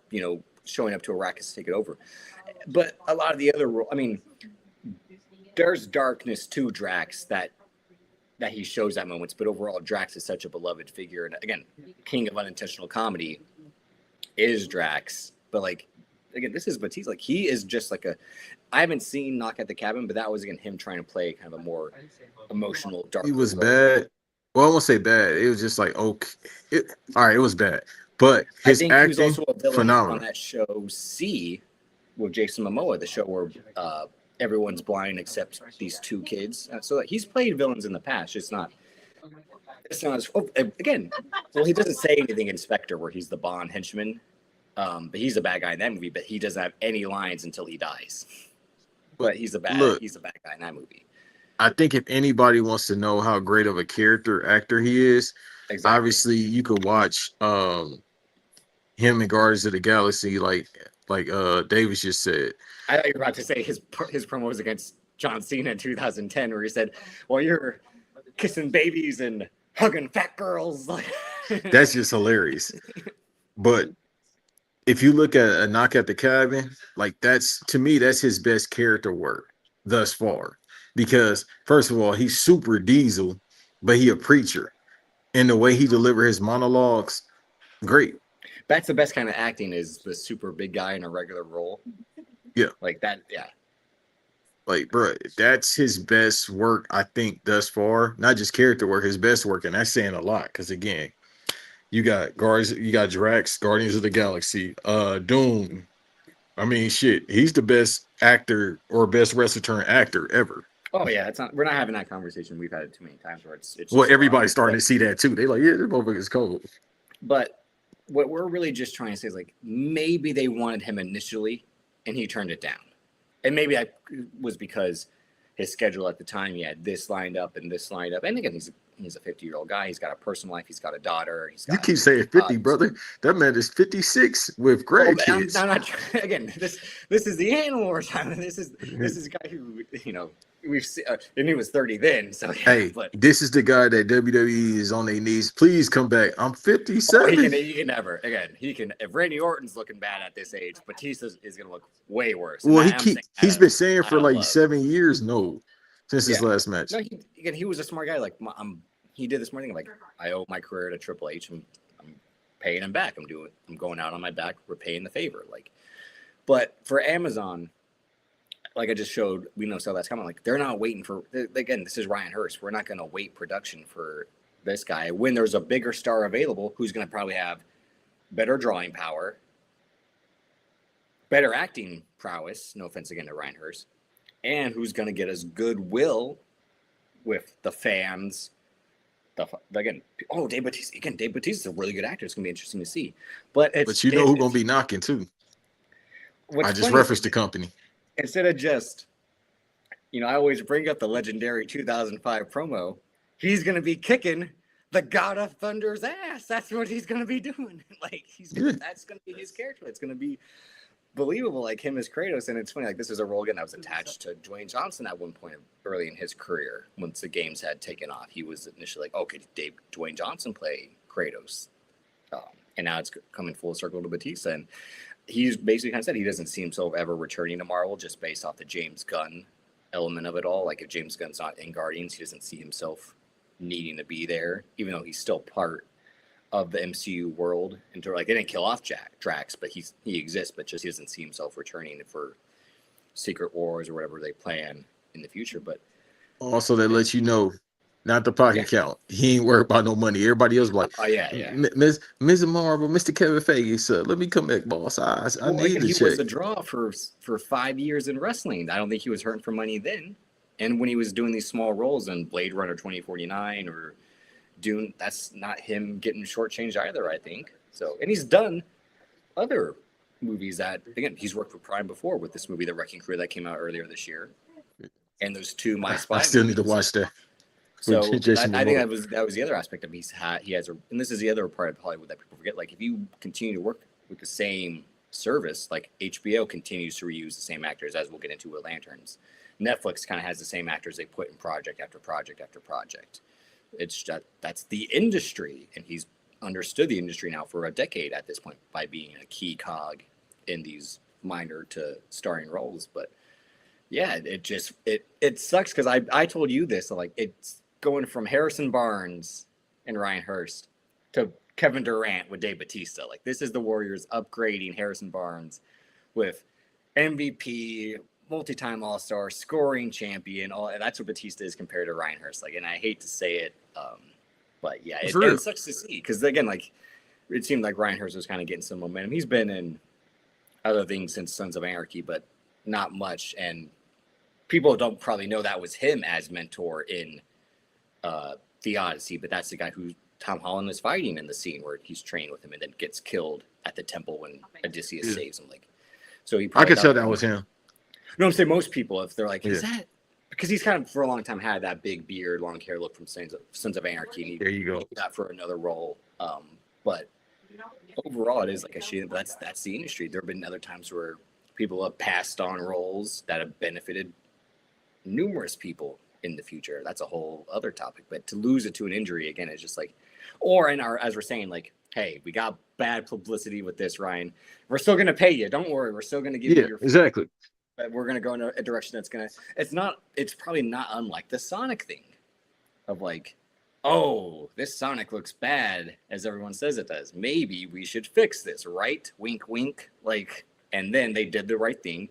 showing up to Arrakis to take it over. But a lot of the other I mean, there's darkness to Drax that he shows at moments, but overall Drax is such a beloved figure, and again, king of unintentional comedy is Drax. But like again, this is Batista. Like he is just like a. I haven't seen Knock at the Cabin, but that was again him trying to play kind of a more emotional, He darker was role. bad. Well, I won't say bad. It was just like okay. All right, it was bad, but I his think he was acting also a villain on phenomenal. that show C with Jason Momoa, the show where everyone's blind except these two kids. So he's played villains in the past, just not. It's not as, oh, again. Well, he doesn't say anything in Spectre, where he's the Bond henchman, but he's a bad guy in that movie. But he doesn't have any lines until he dies. But But he's a bad look, guy in that movie. I think if anybody wants to know how great of a character actor he is, Exactly. obviously you could watch him in Guardians of the Galaxy, like Davis just said. I thought you were about to say his promos against John Cena in 2010, where he said, "Well, you're kissing babies and hugging fat girls." Like, That's just hilarious. But if you look at a Knock at the Cabin, like that's to me, that's his best character work thus far. Because first of all, he's super diesel, but he a preacher. And the way he deliver his monologues, great. that's the best kind of acting is the super big guy in a regular role. Yeah. Like that. Yeah. Like, bro, that's his best work, I think, thus far. Not just character work, his best work, and that's saying a lot. Because again, you got guards, you got Drax, Guardians of the Galaxy, Doom. I mean, shit, he's the best actor or best wrestler turned actor ever. Oh yeah, it's not. We're not having that conversation. We've had it too many times where it's Well, just so everybody's obvious. starting to see that too. They like, yeah, this motherfucker's cold. But what we're really just trying to say is like maybe they wanted him initially, and he turned it down, and maybe that was because his schedule at the time he had this lined up and this lined up. And again, he's a 50-year-old guy. He's got a personal life. He's got a daughter. He's You got. keep saying 50, brother. That man is 56 with Oh, grandkids. I'm not again. This is the Animal War time. This is a guy who we've seen, and he was 30 then. So yeah, Hey, but this is the guy that WWE is on their knees. Please come back. I'm oh, 57. he can never again. He can if Randy Orton's looking bad at this age, Batista is going to look way worse. And Well, I'm saying that he's been saying out for of like love. 7 years, no, since his Yeah, last match. no. He was a smart guy. Like he did the smart thing. Like I owe my career to Triple H. I'm paying him back. I'm going out on my back. We're paying the favor. Like, but for Amazon. Like I just showed, we know so that's coming. Like they're not waiting for. Again, this is Ryan Hurst. We're not going to wait production for this guy when there's a bigger star available who's going to probably have better drawing power, better acting prowess. No offense again to Ryan Hurst, and who's going to get us goodwill with the fans. Again, oh, Dave Batista. Again, Dave Batista is a really good actor. It's going to be interesting to see. But you know who's gonna be knocking too. I just referenced the company. Instead of just, I always bring up the legendary 2005 promo. He's going to be kicking the God of Thunder's ass. That's what he's going to be doing. Like that's going to be his character. It's going to be believable, like him as Kratos. And it's funny, like this is a role again that was attached to Dwayne Johnson at one point early in his career. Once the games had taken off, he was initially like, okay, Dwayne Johnson play Kratos, and now it's coming full circle to Batista. And he's basically kind of said he doesn't see himself ever returning to Marvel just based off the James Gunn element of it all. Like if James Gunn's not in Guardians, he doesn't see himself needing to be there, even though he's still part of the MCU world. And to like, they didn't kill off Drax, but he exists, but just he doesn't see himself returning for Secret Wars or whatever they plan in the future. But Also, that lets you know, not the pocket count. He ain't worried about no money. Everybody else like, oh yeah. Ms. Marvel, Mr. Kevin Feige, let me come back, boss. I need to he check. was a draw for 5 years in wrestling. I don't think he was hurting for money then. And when he was doing these small roles in Blade Runner 2049 or Dune, that's not him getting shortchanged either, I think. So, and he's done other movies that, again, he's worked with Prime before with this movie, The Wrecking Crew, that came out earlier this year. And those two My Spy I still movies. need to watch that. So I think that was the other aspect of he has and this is the other part of Hollywood that people forget. Like if you continue to work with the same service, like HBO continues to reuse the same actors, as we'll get into with Lanterns. Netflix kind of has the same actors they put in project after project after project. It's just, that's the industry, and he's understood the industry now for a decade at this point by being a key cog in these minor to starring roles. But Yeah, it sucks because I told you this. Like it's going from Harrison Barnes and Ryan Hurst to Kevin Durant with Dave Batista. Like this is the Warriors upgrading Harrison Barnes with MVP, multi-time All-Star, scoring champion. All and that's what Batista is compared to Ryan Hurst. Like, and I hate to say it, but yeah, For and real. it sucks to see because again, like it seemed like Ryan Hurst was kind of getting some momentum. He's been in other things since Sons of Anarchy, but not much. And people don't probably know that was him as mentor in the Odyssey, but that's the guy who Tom Holland is fighting in the scene where he's training with him and then gets killed at the temple when Odysseus Yeah. saves him. Like, so he I probably could tell that was him. No, I'm saying most people, if they're like, is Yeah. that because he's kind of for a long time had that big beard, long hair look from Sons of Anarchy, and he There you go. did that for another role. But overall, it is like a shame. But that's the industry. There have been other times where people have passed on roles that have benefited numerous people in the future. That's a whole other topic. But to lose it to an injury again is just like, or in our as we're saying, like, hey, we got bad publicity with this, Ryan. We're still gonna pay you. Don't worry. We're still gonna give you Yeah, your. exactly. But we're gonna go in a direction that's gonna. It's not. It's probably not unlike the Sonic thing, of like, oh, this Sonic looks bad as everyone says it does. Maybe we should fix this, right? Wink, wink. Like, and then they did the right thing,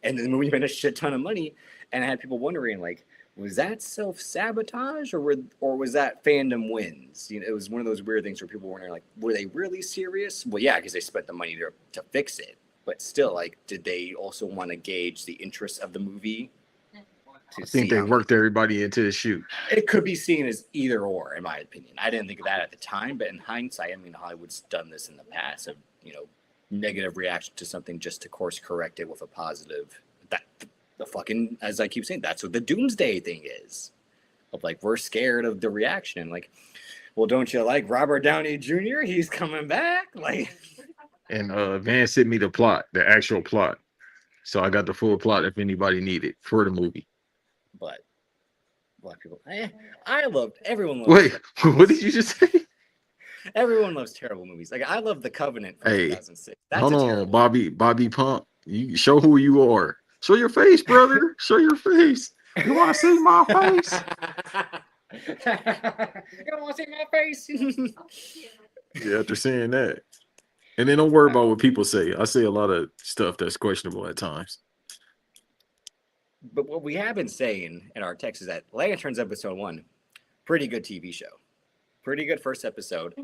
and then we made a shit ton of money, and I had people wondering like, was that self-sabotage or was that fandom wins? You know, it was one of those weird things where people were wondering like, were they really serious? Well, yeah, because they spent the money to fix it. But still, like, did they also want to gauge the interest of the movie? I think they worked everybody into the shoot. It could be seen as either or, in my opinion. I didn't think of that at the time, but in hindsight, I mean, Hollywood's done this in the past of, negative reaction to something just to course correct it with a positive. That the fucking, as I keep saying, that's what the doomsday thing is. Of like, we're scared of the reaction. And like, well, don't you like Robert Downey Jr.? He's coming back. Like, And Vance sent me the plot, the actual plot. So I got the full plot if anybody needed for the movie. but black people, everyone loves. Wait, what did you just say? Everyone loves terrible movies. Like I love The Covenant from Hey, 2006. That's hold a on, terrible. Bobby Pump. You show who you are. Show your face, brother. Show your face. You want to see my face? You don't want to see my face. Yeah, after saying that. And then don't worry about what people say. I say a lot of stuff that's questionable at times. But what we have been saying in our text is that Lanterns episode 1, pretty good TV show. Pretty good first episode.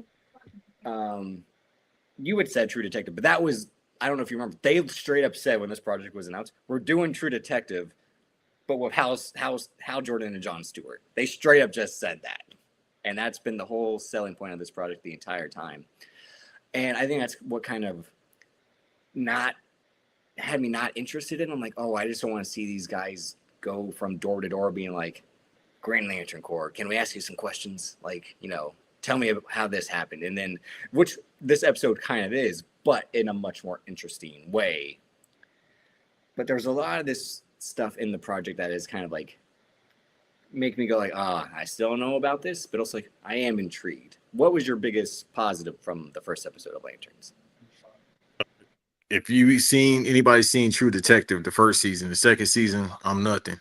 You had said True Detective, but that was, I don't know if you remember, they straight up said when this project was announced, we're doing True Detective, but with Hal Jordan and Jon Stewart. They straight up just said that. And that's been the whole selling point of this project the entire time. And I think that's what kind of had me not interested in. I'm like, oh, I just don't want to see these guys go from door to door being like, Green Lantern Corps, can we ask you some questions? Like, tell me about how this happened. And then, which this episode kind of is, but in a much more interesting way. But there's a lot of this stuff in the project that is kind of like, make me go like, I still don't know about this, but also like, I am intrigued. What was your biggest positive from the first episode of Lanterns? If anybody's seen True Detective, the first season, the second season, I'm nothing.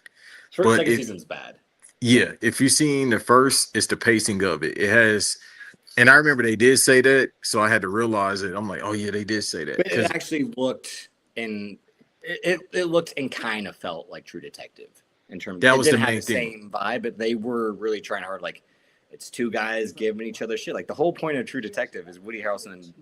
Second season's bad. Yeah, if you've seen the first, it's the pacing of it. It has, and I remember they did say that, so I had to realize it. I'm like, oh yeah, they did say that. But it actually looked it looked and kind of felt like True Detective in terms. That it was didn't the have main the thing. same vibe, but they were really trying hard. Like, it's two guys giving each other shit. Like the whole point of True Detective is Woody Harrelson and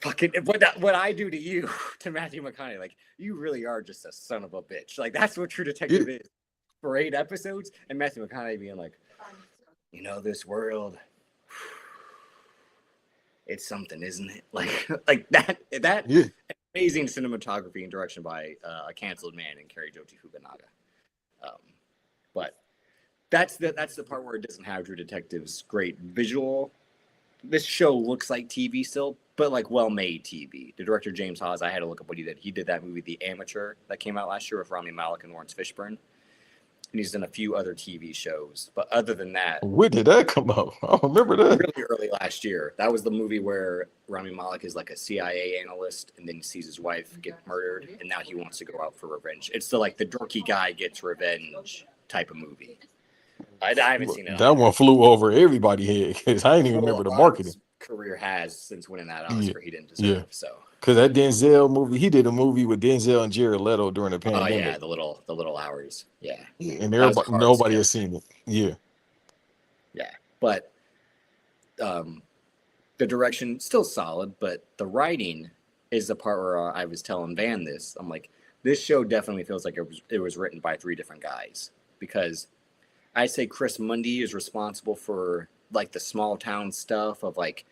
fucking what I do to you to Matthew McConaughey. Like, you really are just a son of a bitch. Like that's what True Detective is. For 8 episodes, and Matthew McConaughey being like, this world, it's something, isn't it? Like that Yeah. amazing cinematography and direction by a canceled man and Kerry Joji Fukunaga. But that's the part where it doesn't have True Detective's great visual. This show looks like TV still, but like well-made TV. The director James Hawes, I had to look up what he did. He did that movie, The Amateur, that came out last year with Rami Malek and Lawrence Fishburne. and he's done a few other TV shows. But other than that, When did that come out? I don't remember that. really early last year, that was the movie where Rami Malek is like a CIA analyst, and then he sees his wife get murdered, and now he wants to go out for revenge. It's the like the dorky guy gets revenge type of movie. I haven't seen it. That one flew over everybody's head because I didn't even remember Well, the a lot of marketing. his career has since winning that Yeah, Oscar he didn't yeah. deserve. So, Because that Denzel movie, he did a movie with Denzel and Jared Leto during the oh yeah, pandemic. the little hours. Yeah, Yeah, and that was a everybody, hard nobody scale. has seen it. Yeah. Yeah, but um, the direction still solid, but the writing is the part where I was telling Van this. I'm like, this show definitely feels like it was written by three different guys because I say Chris Mundy is responsible for like the small town stuff of like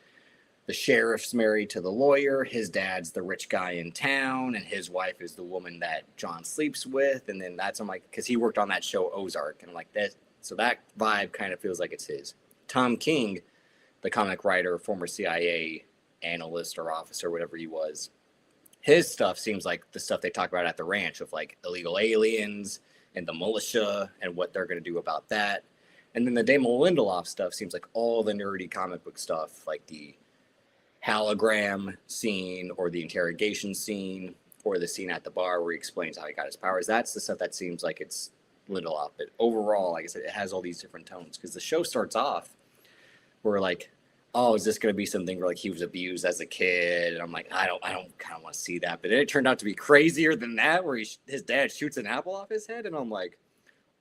the sheriff's married to the lawyer, his dad's the rich guy in town, and his wife is the woman that John sleeps with, and then that's I'm like because he worked on that show Ozark, and I'm like that, so that vibe kind of feels like it's his. Tom King, the comic writer, former CIA analyst or officer, whatever he was, his stuff seems like the stuff they talk about at the ranch of like illegal aliens and the militia and what they're going to do about that. And then the Damon Lindelof stuff seems like all the nerdy comic book stuff, like the hologram scene or the interrogation scene or the scene at the bar where he explains how he got his powers. That's the stuff that seems like it's Lindelof. But overall, like I said, it has all these different tones because the show starts off where like, oh, is this going to be something where like he was abused as a kid? And I'm like, I don't kind of want to see that. But then it turned out to be crazier than that, where his dad shoots an apple off his head, and I'm like,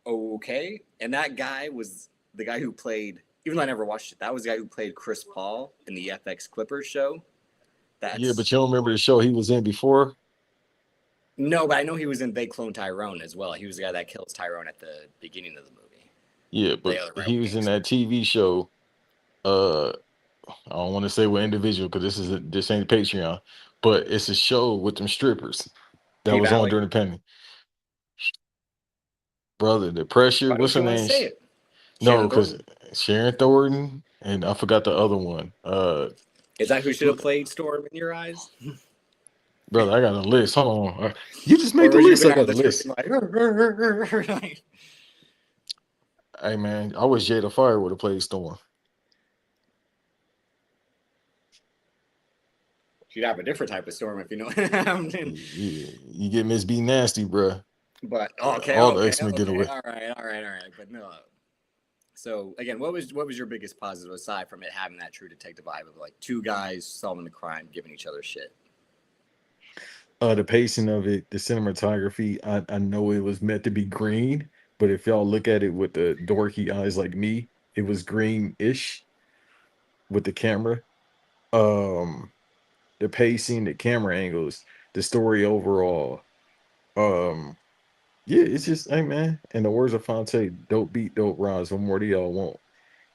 okay. And that guy was the guy who played. Even though I never watched it, that was the guy who played Chris Paul in the FX Clippers show. Yeah, but That's you don't remember the show he was in before? no, but I know he was in They Clone Tyrone as well. He was the guy that kills Tyrone at the beginning of the movie. Yeah, The but other rival he was in gangster. that TV show. Uh, I don't want to say what individual because this ain't Patreon, but it's a show with them strippers that P was on Valley. during the pandemic. Brother, the pressure. Why What's don't her you want to name? say it? No, Shannon because Thornton. Sharon Thornton and I forgot the other one. Is that who should have played Storm in your eyes? Brother, I got a list. Hold on. You just Or made the was you list. gonna I have got a the list. freaking like, Hey man, I wish Jada Fire would have played Storm. she'd have a different type of storm if you know what I mean. Yeah, you get Miss B nasty, bruh. But okay, All the okay, X-Men get okay, away. all right. But no. So again, what was your biggest positive aside from it having that true detective vibe of like two guys solving the crime, giving each other shit? The pacing of it, the cinematography. I know it was meant to be green, but if y'all look at it with the dorky eyes like me, it was green-ish with the camera. Um, the pacing, the camera angles, the story overall. Um, yeah, it's just, hey man, in the words of Fonte, dope beat, dope rhymes. What more do y'all want?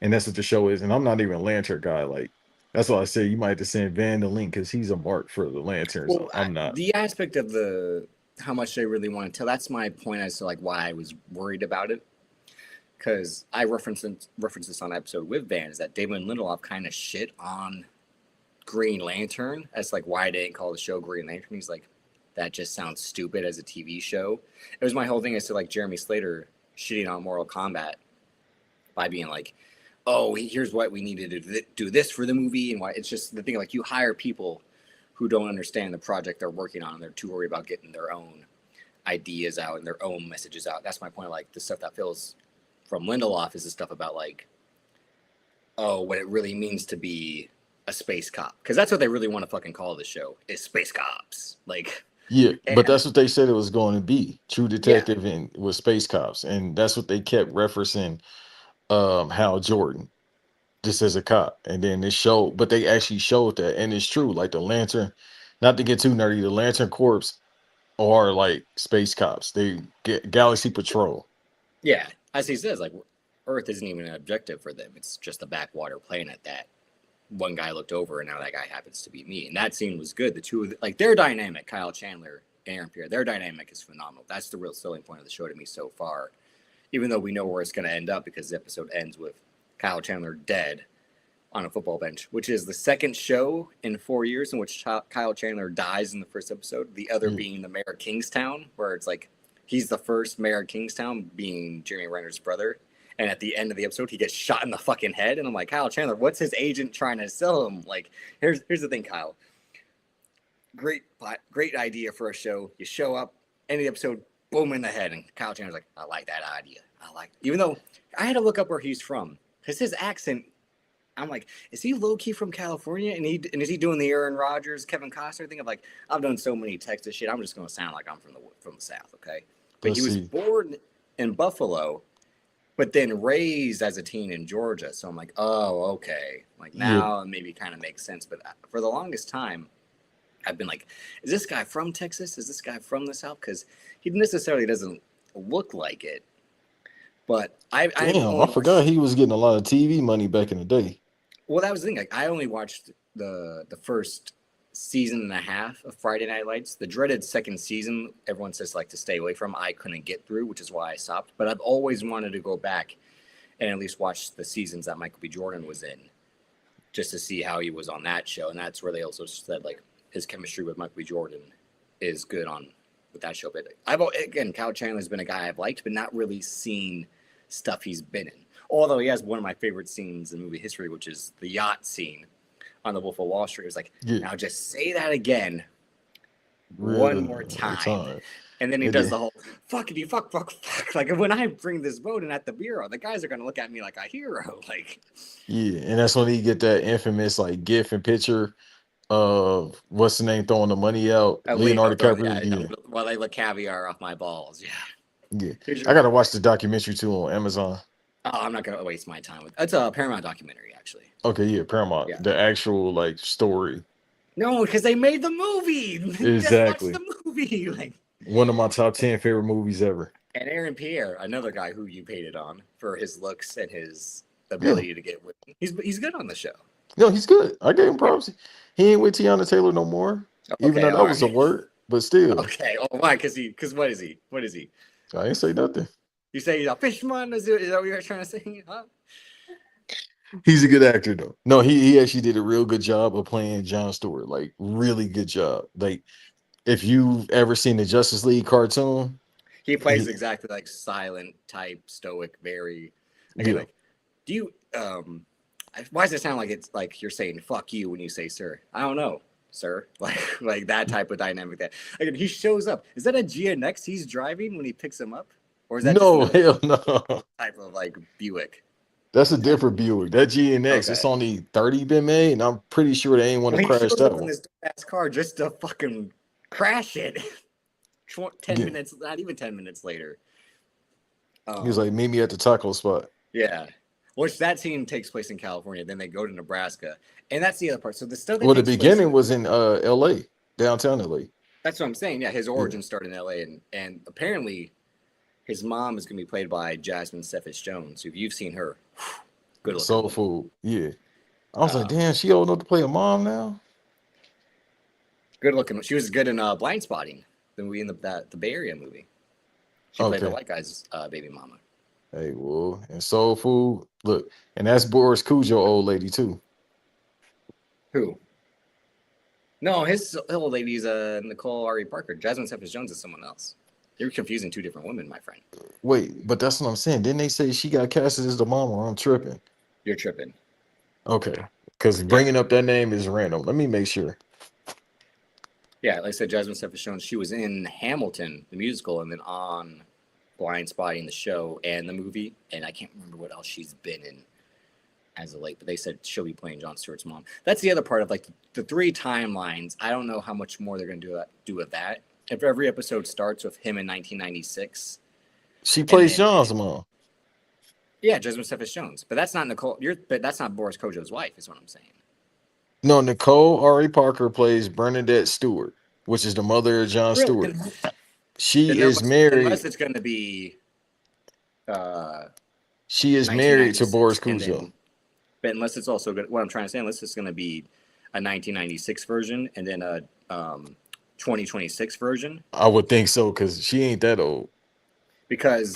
And that's what the show is. And I'm not even a lantern guy. Like that's why I say you might have to send Van the link because he's a mark for the lanterns. Well, I'm not. the aspect of the how much they really want to tell. That's my point as to like why I was worried about it. Because I referenced this on an episode with Van is that David Lindelof kind of shit on Green Lantern as like why they didn't call the show Green Lantern. He's like, that just sounds stupid as a TV show. It was my whole thing as to like Jeremy Slater shitting on Mortal Kombat by being like, oh, here's what we needed to do this for the movie, and why it's just the thing like you hire people who don't understand the project they're working on. They're too worried about getting their own ideas out and their own messages out. That's my point. Like the stuff that feels from Lindelof is the stuff about like, oh, what it really means to be a space cop, because that's what they really want to fucking call the show is space cops. Like, Yeah, but and that's what they said it was going to be. True yeah, Detective and with space cops. And that's what they kept referencing Hal Jordan just as a cop. And then they showed, but they actually showed that. And it's true. Like the Lantern, not to get too nerdy, the Lantern Corps are like space cops. They get Galaxy Patrol. yeah, as he says, like Earth isn't even an objective for them. It's just a backwater planet that one guy looked over, and now that guy happens to be me. And that scene was good. The two of like their dynamic, Kyle Chandler and Aaron Pierre, their dynamic is phenomenal. That's the real selling point of the show to me so far. Even though we know where it's going to end up because the episode ends with Kyle Chandler dead on a football bench, which is the second show in 4 years in which Kyle Chandler dies in the first episode. The other Yeah. being the mayor of Kingstown, where it's like He's the first mayor of Kingstown, being Jeremy Renner's brother. And at the end of the episode, he gets shot in the fucking head. And I'm like, Kyle Chandler, what's his agent trying to sell him? Like, here's the thing, Kyle. Great idea for a show. You show up, end of the episode, boom in the head. And Kyle Chandler's like, I like that idea. Even though I had to look up where he's from. Because his accent, I'm like, is he low-key from California? And is he doing the Aaron Rodgers, Kevin Costner thing of like, I've done so many Texas shit, I'm just going to sound like I'm from the South, okay? But he was born in Buffalo, but then raised as a teen in Georgia. So I'm like, oh, okay. Like now it maybe kind of makes sense. But for the longest time, I've been like, is this guy from Texas? Is this guy from the South? Because he necessarily doesn't look like it. But I forgot he was getting a lot of TV money back in the day. Well, that was the thing. Like, I only watched the first season and a half of Friday Night Lights. The dreaded second season, everyone says like to stay away from. I couldn't get through, which is why I stopped. But I've always wanted to go back and at least watch the seasons that Michael B. Jordan was in, just to see how he was on that show. And that's where they also said like his chemistry with Michael B. Jordan is good with that show. But Kyle Chandler's been a guy I've liked, but not really seen stuff he's been in. Although he has one of my favorite scenes in movie history, which is the yacht scene on The Wolf of Wall Street. It was like, now just say that again one more time. And then he does the whole, fuckity, fuck. Like, when I bring this boat in at the bureau, the guys are going to look at me like a hero. Like, yeah, and that's when he get that infamous, like, gif and picture of, what's the name, throwing the money out? Leonardo DiCaprio. While they look caviar off my balls. Yeah. I got to watch the documentary, too, on Amazon. Oh, I'm not going to waste my time with it. It's a Paramount documentary, actually. Okay, yeah, Paramount. Yeah. The actual, like, story. No, because they made the movie. Exactly. Just watch the movie. Like, one of my top 10 favorite movies ever. And Aaron Pierre, another guy who you hated on for his looks and his ability to get with. He's good on the show. No, he's good. I gave him props. He ain't with Tiana Taylor no more. Okay, even though that was a word, but still. Okay. Oh, why? Because what is he? What is he? I ain't say nothing. You say he's a fishman? Is that what you're trying to say? Huh? He's a good actor, though. No, he actually did a real good job of playing Jon Stewart. Like, really good job. Like, if you've ever seen the Justice League cartoon, he plays exactly like silent type, stoic, very. Like, do you? Why does it sound like it's like you're saying "fuck you" when you say "sir"? I don't know, sir. Like that type of dynamic. That again, he shows up. Is that a GNX he's driving when he picks him up, or is that hell no type of like Buick? That's a different Buick. That GNX, it's only 30 been made, and I'm pretty sure they ain't want to crash that one. This ass car just to fucking crash it. 10 minutes, not even 10 minutes later. He was like, meet me at the taco spot. Yeah. Which that scene takes place in California. Then they go to Nebraska. And that's the other part. So the stuff that the beginning was in LA, downtown LA. That's what I'm saying. Yeah, his origin started in LA. And apparently his mom is going to be played by Jasmine Cephas Jones. If you've seen her, good looking. Soul Food. Yeah. I was like, damn, she old enough to play a mom now? Good looking. She was good in Blind Spotting, the movie in the Bay Area movie. She played the white guy's baby mama. Hey, well, and Soul Food, look, and that's Boris Cujo old lady too. Who? No, his old lady's Nicole Ari Parker. Jasmine Cephas Jones is someone else. You're confusing two different women, my friend. Wait, but that's what I'm saying. Didn't they say she got casted as the mom, or I'm tripping? You're tripping. Okay, because bringing up that name is random. Let me make sure. Yeah, like I said, Jasmine Cephas Jones, she was in Hamilton, the musical, and then on Blind Spotting, the show and the movie. And I can't remember what else she's been in as of late, but they said she'll be playing Jon Stewart's mom. That's the other part of like the three timelines. I don't know how much more they're going to do with that. If every episode starts with him in 1996. She plays John's mom. Yeah, Jasmine Cephas Jones. But that's not Nicole. But that's not Boris Kojo's wife, is what I'm saying. No, Nicole Ari Parker plays Bernadette Stewart, which is the mother of Jon Stewart. She is married. Unless it's going to be. She is married to Boris Cujo. But unless it's also good, what I'm trying to say, unless it's going to be a 1996 version and then a 2026 version. I would think so, because she ain't that old. Because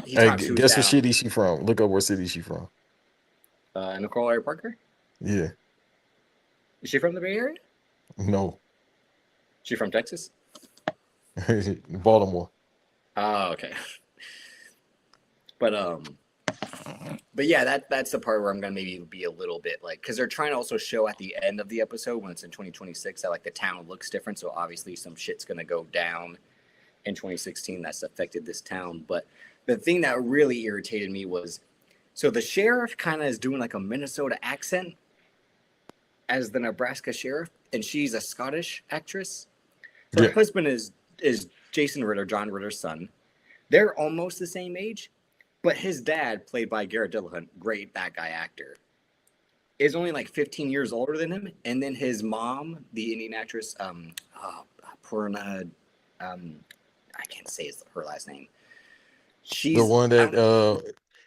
hey, guess what city she from? Look up what city she from. Nicole Ari Parker? Yeah. Is she from the Bay Area? No. She from Texas? Baltimore. Oh, okay. But but yeah, that's the part where I'm gonna maybe be a little bit like, because they're trying to also show at the end of the episode when it's in 2026 that like the town looks different. So obviously some shit's gonna go down in 2016 that's affected this town. But the thing that really irritated me was, so the sheriff kind of is doing like a Minnesota accent as the Nebraska sheriff, and she's a Scottish actress. Her Yeah. husband is Jason Ritter, John Ritter's son. They're almost the same age, but his dad, played by Garrett Dillahunt, great that guy actor, is only like 15 years older than him. And then his mom, the Indian actress, Purna, I can't say her last name. The She's one I that don't know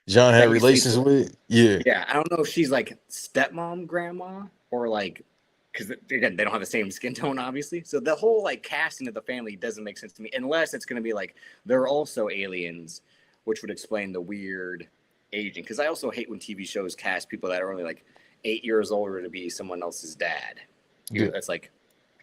John had that he sleeps relations with. with. Yeah. Yeah, I don't know if she's like stepmom, grandma, or like, because again they don't have the same skin tone, obviously. So the whole like casting of the family doesn't make sense to me unless it's going to be like they're also aliens, which would explain the weird aging. Because I also hate when TV shows cast people that are only like 8 years older to be someone else's dad. Yeah. It's like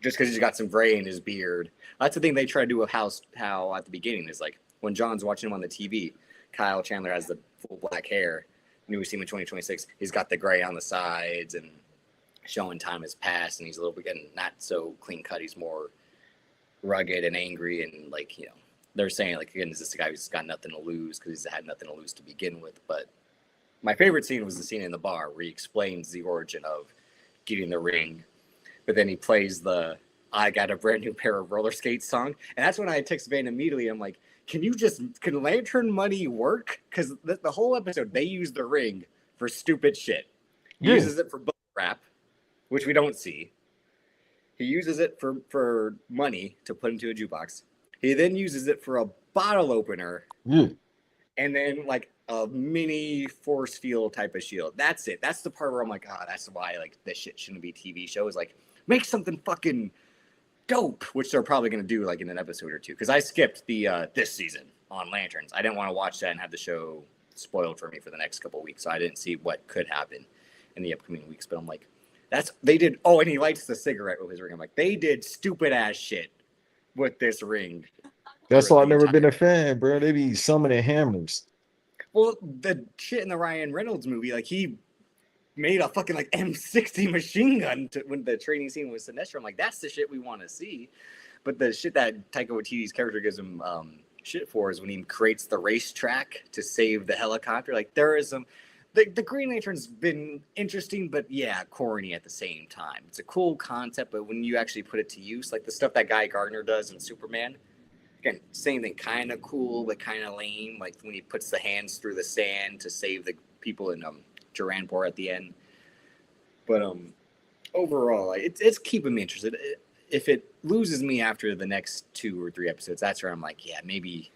just because he's got some gray in his beard. That's the thing they try to do with how at the beginning is like when John's watching him on the TV, Kyle Chandler has the full black hair. And we see him in 2026. He's got the gray on the sides and showing time has passed, and he's a little bit getting not so clean cut. He's more rugged and angry, and like they're saying like again, is this guy who's got nothing to lose because he's had nothing to lose to begin with? But my favorite scene was the scene in the bar where he explains the origin of getting the ring, but then he plays the "I got a brand new pair of roller skates" song, and that's when I text Van immediately. I'm like, can Lantern money work? Because the whole episode they use the ring for stupid shit. He Yeah. uses it for butt wrap, which we don't see. He uses it for money to put into a jukebox. He then uses it for a bottle opener, Yeah. and then like a mini force field type of shield. That's it. That's the part where I'm like, that's why like this shit shouldn't be TV shows. Like, make something fucking dope, which they're probably gonna do like in an episode or two. Because I skipped the this season on Lanterns. I didn't want to watch that and have the show spoiled for me for the next couple of weeks, so I didn't see what could happen in the upcoming weeks. But I'm like, they did. Oh, and he lights the cigarette with his ring. I'm like, they did stupid ass shit with this ring That's for why I've the never been entire. a fan, bro. They be summoning hammers. Well, the shit in the Ryan Reynolds movie, like he made a fucking like M60 machine gun when the training scene was Sinestro. I'm like, that's the shit we want to see. But the shit that Taika Waititi's character gives him shit for is when he creates the racetrack to save the helicopter. Like there is some. The Green Lantern's been interesting, but yeah, corny at the same time. It's a cool concept, but when you actually put it to use, like the stuff that Guy Gardner does in Superman, again, same thing, kind of cool, but kind of lame. Like when he puts the hands through the sand to save the people in Duranpur at the end. But overall, it's keeping me interested. If it loses me after the next 2 or 3 episodes, that's where I'm like, yeah, maybe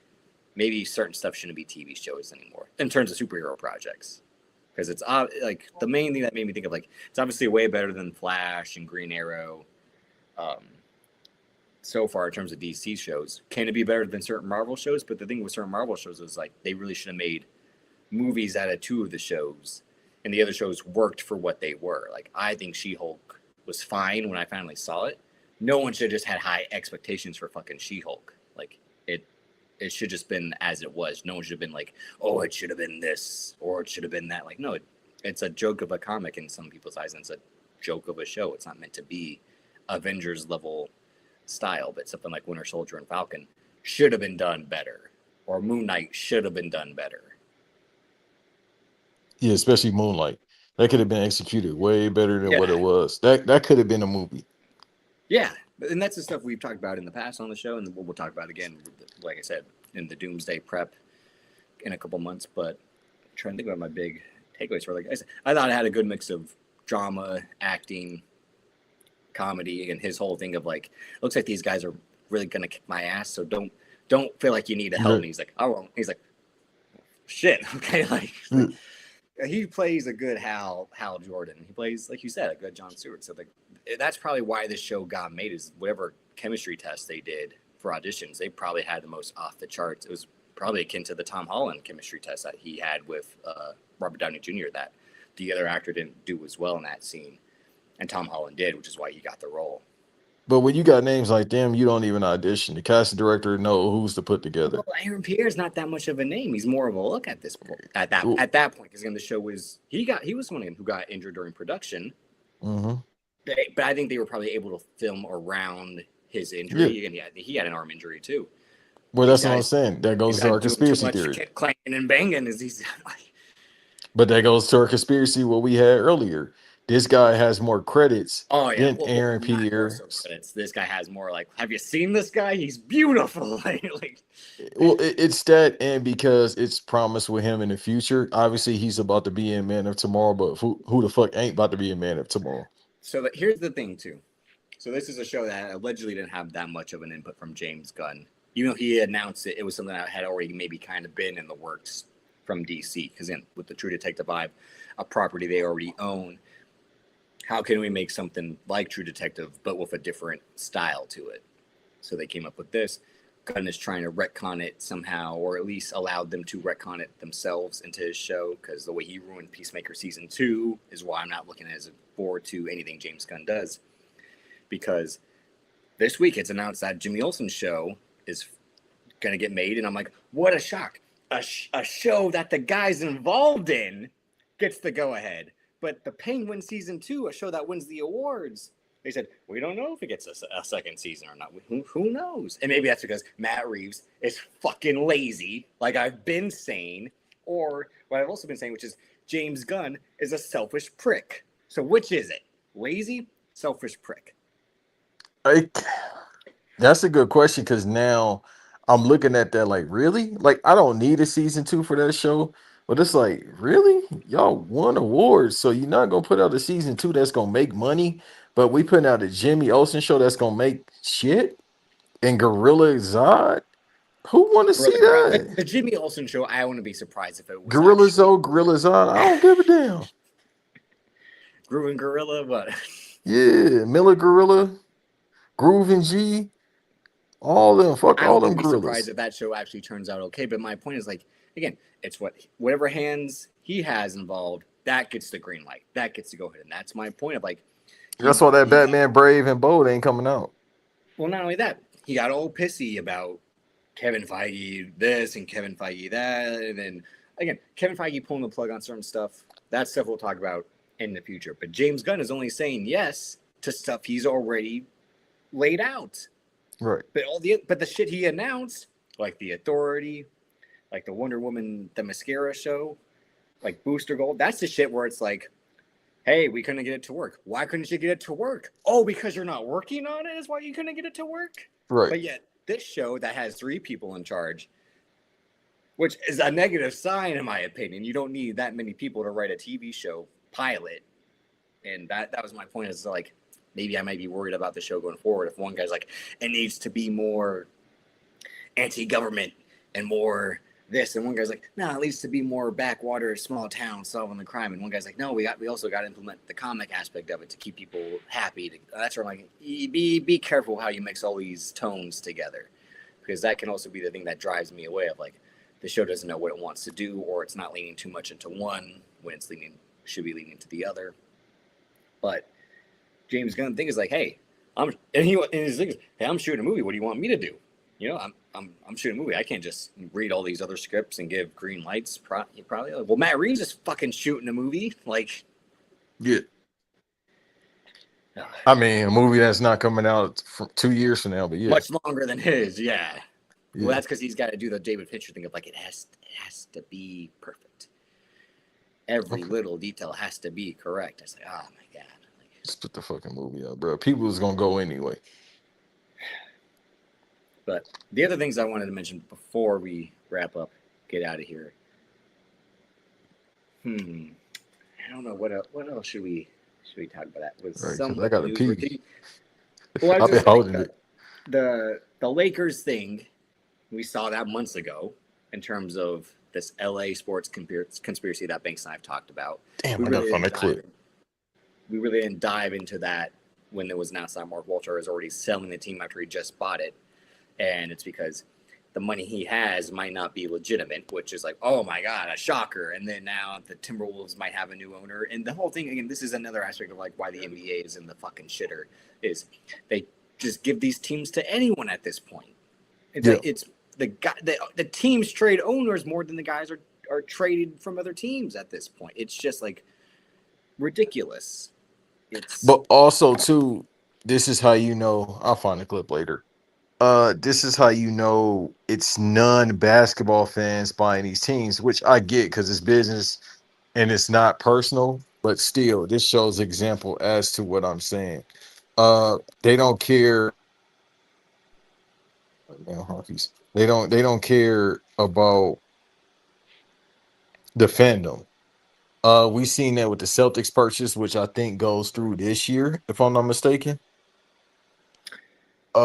certain stuff shouldn't be TV shows anymore in terms of superhero projects. Because it's like the main thing that made me think of like it's obviously way better than Flash and Green Arrow. So far in terms of DC shows, can it be better than certain Marvel shows? But the thing with certain Marvel shows is like they really should have made movies out of 2 of the shows, and the other shows worked for what they were. Like I think She-Hulk was fine when I finally saw it. No one should have just had high expectations for fucking She-Hulk. Like it should just been as it was. No one should have been like, oh, it should have been this or it should have been that. Like, no, it's a joke of a comic in some people's eyes, and it's a joke of a show. It's not meant to be Avengers level style, but something like Winter Soldier and Falcon should have been done better, or Moon Knight should have been done better. Yeah, especially Moonlight. That could have been executed way better than what Yeah, it was. That could have been a movie. yeah, and that's the stuff we've talked about in the past on the show, and we'll talk about again, like I said, in the Doomsday prep in a couple months. But I'm trying to think about my big takeaways for like I thought it had a good mix of drama, acting, comedy, and his whole thing of like, looks like these guys are really gonna kick my ass, so don't feel like you need to help Right. me. He's like, I won't. He's like, shit, okay, like he plays a good Hal Jordan. He plays, like you said, a good John Stewart. So that's probably why this show got made, is whatever chemistry test they did for auditions, they probably had the most off the charts. It was probably akin to the Tom Holland chemistry test that he had with Robert Downey Jr. that the other actor didn't do as well in that scene, and Tom Holland did, which is why he got the role. But when you got names like them, you don't even audition. The casting director know who's to put Well, together. Aaron Pierre's not that much of a name. He's more of a look at this at that point because again the show was he was one of them who got injured during production, Mm-hmm. but I think they were probably able to film around his Yeah. injury. And he had an arm injury too. Well, These that's what I'm guys, saying. That these goes to guys our doing too conspiracy much theory. clanging and banging is he's like, But that goes to our conspiracy what we had earlier. This guy has more credits oh yeah, than well Aaron not more Pierre. so credits. This guy has more like, have you seen this guy? He's beautiful. like Well, it's that, and because it's promised with him in the future. Obviously, he's about to be in Man of Tomorrow, but who the fuck ain't about to be in Man of Tomorrow? so that here's the thing too. So this is a show that allegedly didn't have that much of an input from James Gunn. Even though he announced it, it was something that had already maybe kind of been in the works from DC. Because again, with the True Detective vibe, a property they already own, how can we make something like True Detective but with a different style to it? So they came up with this. Gunn is trying to retcon it somehow, or at least allowed them to retcon it themselves into his show. Because the way he ruined Peacemaker season 2 is why I'm not looking as forward to anything James Gunn does. Because this week it's announced that Jimmy Olsen's show is going to get made. And I'm like, what a shock. A show that the guys involved in gets the go ahead. But the Penguin season 2, a show that wins the awards, they said, we don't know if it gets a second season or not. Who knows? And maybe that's because Matt Reeves is fucking lazy, like I've been saying. Or what I've also been saying, which is James Gunn is a selfish prick. So which is it? Lazy, selfish prick. Like, that's a good question because now I'm looking at that like, really? Like, I don't need a season two for that show, but it's like, really? Y'all won awards, so you're not gonna put out a season two that's gonna make money, but we putting out a Jimmy Olsen show that's gonna make shit and Gorilla Zod. Who want to see that? The Jimmy Olsen show, I wouldn't be surprised if it was Gorilla actually Zoe, Gorilla Zod. I don't give a damn. Groovin Gorilla, but Yeah, Miller Gorilla, Groove and G, all them. Fuck I all them wouldn't be surprised gorillas. if that show actually turns out okay. But my point is like, again, it's whatever hands he has involved, that gets the green light. That gets to go ahead. And that's my point of like That's he why that he got Batman Brave and Bold ain't coming out. well not only that, he got all pissy about Kevin Feige this and Kevin Feige that. And then again, Kevin Feige pulling the plug on certain stuff. That stuff we'll talk about in the future. But James Gunn is only saying yes to stuff he's already laid out. Right. But the shit he announced, like the Authority, like the Wonder Woman, the Mascara show, like Booster Gold, that's the shit where it's like, hey, we couldn't get it to work. Why couldn't you get it to work? Oh, because you're not working on it is why you couldn't get it to work? Right. But yet, this show that has 3 people in charge, which is a negative sign in my opinion. You don't need that many people to write a TV show pilot. And that was my point is like, maybe I might be worried about the show going forward. If one guy's like, it needs to be more anti-government and more this, and one guy's like, no, it needs to be more backwater, small town solving the crime, and one guy's like, no, we also got to implement the comic aspect of it to keep people happy. That's where I'm like, be careful how you mix all these tones together, because that can also be the thing that drives me away of like, the show doesn't know what it wants to do, or it's not leaning too much into one when it's should be leaning to the other. But James Gunn thing is like, hey, his thing is, hey, I'm shooting a movie. What do you want me to do? You know, I'm shooting a movie. I can't just read all these other scripts and give green lights. Probably. Well, Matt Reeves is fucking shooting a movie. Like, Yeah. I mean, a movie that's not coming out for 2 years from now, but yeah. much longer than his. Yeah. Yeah. Well, that's because he's got to do the David Fincher thing of like, it has to be perfect. Every little detail has to be correct. It's like, oh my god. Just put the fucking movie out, bro. People was gonna go anyway. But the other things I wanted to mention before we wrap up, get out of here. I don't know what else should we talk about. That was Right, 'cause some I gotta pee. Well, I I've was been just holding saying, it. the Lakers thing, we saw that months ago in terms of this LA sports conspiracy that Banks and I have talked about. Damn, I gotta find that clip. We really didn't dive into that when it was announced that Mark Walter is already selling the team after he just bought it. And it's because the money he has might not be legitimate, which is like, oh my God, a shocker. And then now the Timberwolves might have a new owner. And the whole thing, again, this is another aspect of like why the NBA is in the fucking shitter, is they just give these teams to anyone at this point. It's Yeah. like it's the guy, the teams trade owners more than the guys are traded from other teams at this point. It's just like ridiculous. It's But also too, this is how you know. I'll find the clip later. This is how you know it's non-basketball fans buying these teams, which I get because it's business and it's not personal, but still, this shows example as to what I'm saying. They don't care. Man, honkies. They don't care about the fandom. We seen that with the Celtics purchase, which I think goes through this year, if I'm not mistaken.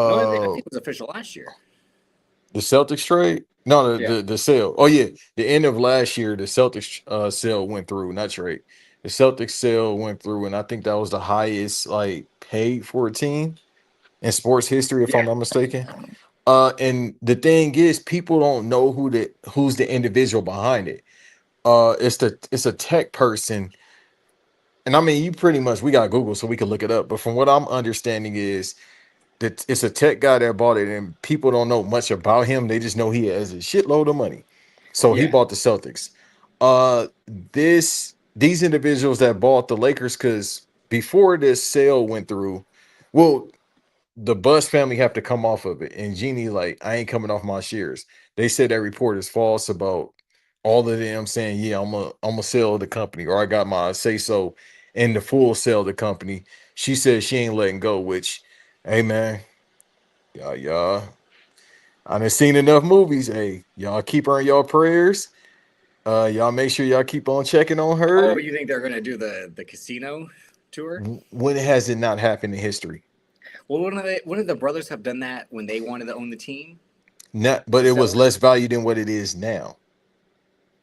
no, I think Uh, it was official last year. the Celtics trade? No, Yeah, the sale. Oh yeah, the end of last year, the Celtics sale went through, not trade. The Celtics sale went through, and I think that was the highest like paid for a team in sports history, if I'm yeah, not mistaken. And the thing is, people don't know who's the individual behind it. It's a tech person, and I mean, you pretty much we got Google, so we can look it up. But from what I'm understanding is that it's a tech guy that bought it, and people don't know much about him. They just know he has a shitload of money, so he yeah. bought the Celtics. These individuals that bought the Lakers, because before this sale went through, well, the Bus family have to come off of it. And Jeannie, like, I ain't coming off my shares. They said that report is false about all of them saying, yeah, I'm a sell the company, or I got my say so in the full sell of the company. She said she ain't letting go, which, hey man, y'all, I done seen enough movies. Hey, y'all keep her in y'all prayers. Y'all make sure y'all keep on checking on Oh, her. you think they're gonna do the casino tour? When has it not happened in history? Well, wouldn't the brothers have done that when they wanted to own the team Not, but to it sell was it? less value than what it is now.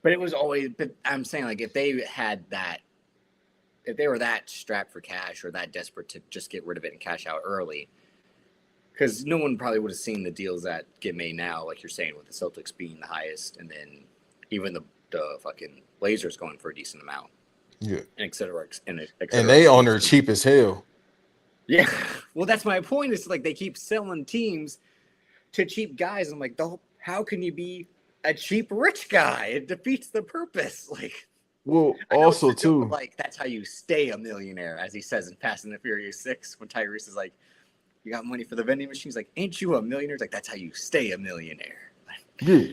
But it was always. But I'm saying like if they had that, if they were that strapped for cash or that desperate to just get rid of it and cash out early, because no one probably would have seen the deals that get made now, like you're saying with the Celtics being the highest, and then even the fucking Blazers going for a decent amount, Yeah. and et cetera, and et And cetera. they It own keeps her cheap as hell. yeah. Well, that's my point. Is like they keep selling teams to cheap guys. I'm like, how can you be a cheap rich guy? It defeats the purpose. Like, Well, I know it's also the joke of too, like that's how you stay a millionaire, as he says in Fast and the Furious 6, when Tyrese is like, "You got money for the vending machine?" He's like, "Ain't you a millionaire?" It's like that's how you stay a millionaire. yeah.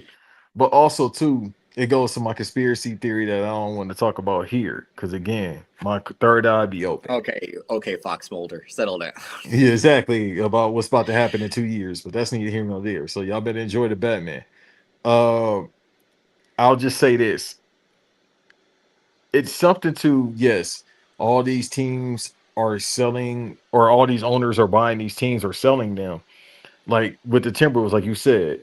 But also too, it goes to my conspiracy theory that I don't want to talk about here. Cause again, my third eye be open. Okay, Fox Mulder, settle down. Yeah, exactly. About what's about to happen in 2 years, but that's neither here nor there. So y'all better enjoy the Batman. Uh I'll just say this. It's something to, yes, all these teams are selling, or all these owners are buying these teams or selling them. Like with the Timberwolves, like you said,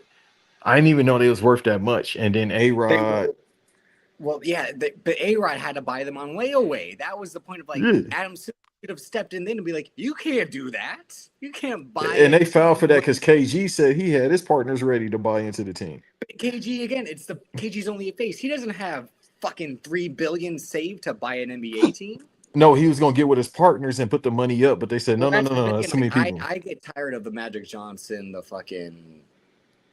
I didn't even know they was worth that much. And then A They Rod, were well, yeah, but A Rod had to buy them on layaway. That was the point of like yeah. Adam Silver could have stepped in then and be like, "You can't do that. You can't buy And a they filed for team." that because KG said he had his partners ready to buy into the team. KG again, it's the KG's only a face. He doesn't have fucking 3 billion saved to buy an NBA team. No, he was gonna get with his partners and put the money up, but they said Well, no, no, that's no, the no, thing. that's too Like many people. I get tired of the Magic Johnson, the fucking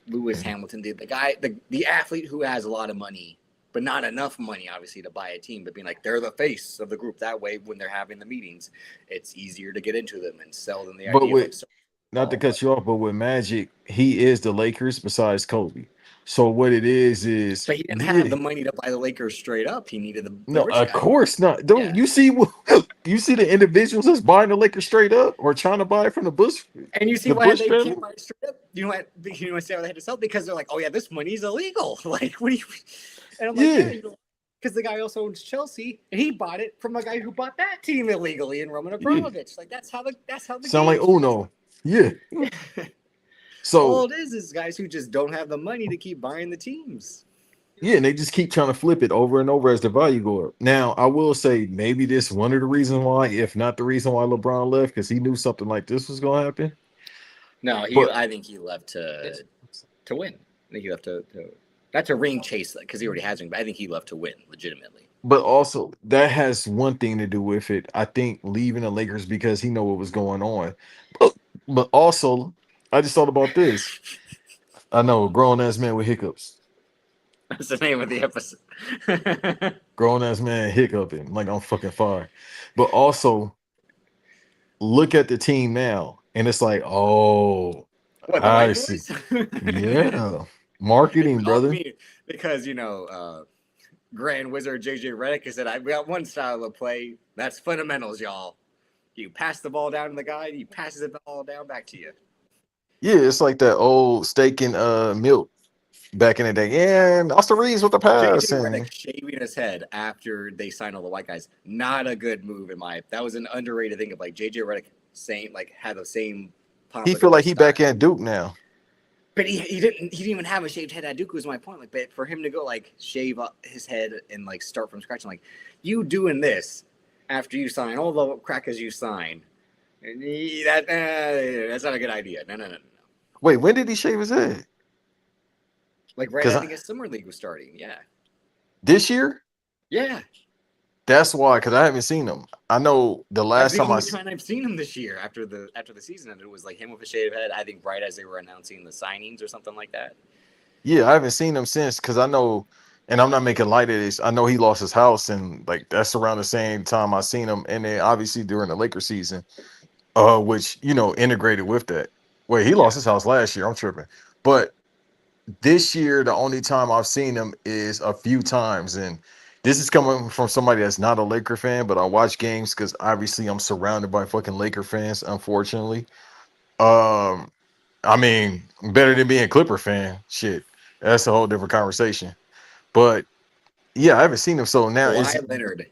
Lewis Hamilton, the guy, the athlete who has a lot of money, but not enough money, obviously, to buy a team. But being like they're the face of the group. That way, when they're having the meetings, it's easier to get into them and sell them the But idea of with, like. not to Oh, cut you off, but with Magic, he is the Lakers besides Kobe. So what it is but he didn't have yeah. the money to buy the Lakers straight up. He needed the No, rich of guy. course not. Don't Yeah. you see? You see the individuals that's buying the Lakers straight up or trying to buy it from And you see the why Bush they family. can't buy it straight up. You know why they had to sell? Because they're like, oh yeah, this money's illegal. Like, what do you? And I'm like, yeah, Yeah, you know, because the guy also owns Chelsea, and he bought it from a guy who bought that team illegally in Roman yeah. Abramovich. Like that's how the Sound like games work. Uno. Yeah. All So it is guys who just don't have the money to keep buying the teams. yeah, and they just keep trying to flip it over and over as the value go up. Now, I will say maybe this one of the reasons why, if not the reason why LeBron left, because he knew something like this was going to happen. No, But I think he left to win. I think he left to not to ring chase because he already has ring, but I think he left to win legitimately. but also that has one thing to do with it. I think leaving the Lakers because he know what was going on. But But also, I just thought about this. I know, grown ass man with hiccups. That's the name of the episode. Grown ass man hiccuping like I'm fucking fire. But also, look at the team now, and it's like, oh, What, the I white see. noise? Yeah, marketing, I brother. mean, because Grand Wizard JJ Redick said, "I've got one style of play. That's fundamentals, y'all. You pass the ball down to the guy, he passes the ball down back to you." Yeah, it's like that old steak and milk back in the day. And Austin Reeves with the JJ pass, and Redick shaving his head after they signed all the white guys, not a good move in my. That was an underrated thing of like JJ Redick saying like had the same he feel pompadour like he back style. at Duke now. But he didn't even have a shaved head at Dooku was my point. Like, but for him to go like shave up his head and like start from scratch, I'm like, you doing this after you sign all the crackers you sign, that's not a good idea. No, no, no, no, no. Wait, when did he shave his head? Like right, Because I think his summer league was starting. Yeah, this year, yeah. that's why. Because I haven't seen him. I know the That's last the time only time I've seen him this year after the season ended. It was like him with a shaved head. I think right as they were announcing the signings or something like that. yeah, I haven't seen him since. Because I know, and I'm not making light of this. I know he lost his house, and like that's around the same time I seen him. And then obviously during the Lakers season, which integrated with that. Wait, he lost Yeah. his house last year. I'm tripping, but this year the only time I've seen him is a few times, and this is coming from somebody that's not a Laker fan, but I watch games because obviously I'm surrounded by fucking Laker fans. Unfortunately, um, I mean, better than being a Clipper fan. Shit, that's a whole different conversation. But yeah, I haven't seen him. So now is Kawhi Leonard,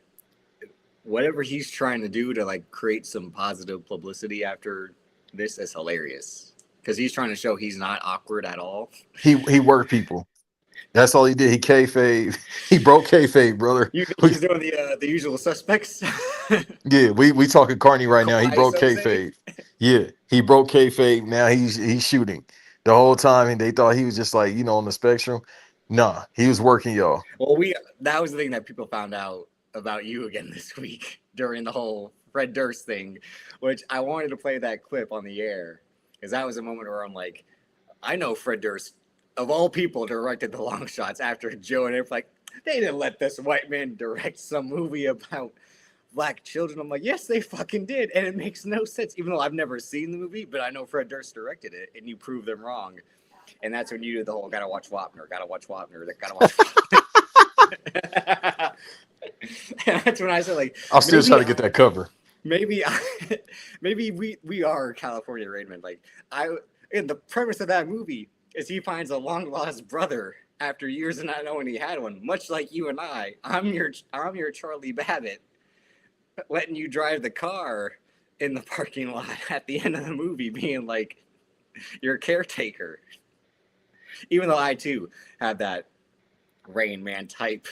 whatever he's trying to do to like create some positive publicity after this is hilarious because he's trying to show he's not awkward at all. he worked people. That's all he did. He kayfabe. He broke kayfabe, brother. You think he's doing the usual suspects? Yeah, we talking Carney right now. He Kawhi broke Sensei. kayfabe. Yeah, he broke kayfabe. Now he's shooting the whole time, and they thought he was just like on the spectrum. Nah, he was working y'all. Well, that was the thing that people found out about you again this week during the whole Fred Durst thing, which I wanted to play that clip on the air because that was a moment where I'm like, I know Fred Durst, of all people, directed the long shots after Joe and Eric. Like, they didn't let this white man direct some movie about black children. I'm like, yes, they fucking did. And it makes no sense, even though I've never seen the movie, but I know Fred Durst directed it, and you prove them wrong. And that's when you did the whole gotta watch Wapner, gotta watch Wapner, gotta watch Wapner. And that's when I said, like, I'm still maybe trying to get that cover. maybe maybe we are California Raymond. Like and the premise of that movie is he finds a long lost brother after years of not knowing he had one. Much like you and I'm your Charlie Babbitt, letting you drive the car in the parking lot at the end of the movie, being like your caretaker. Even though I too have that Rain Man type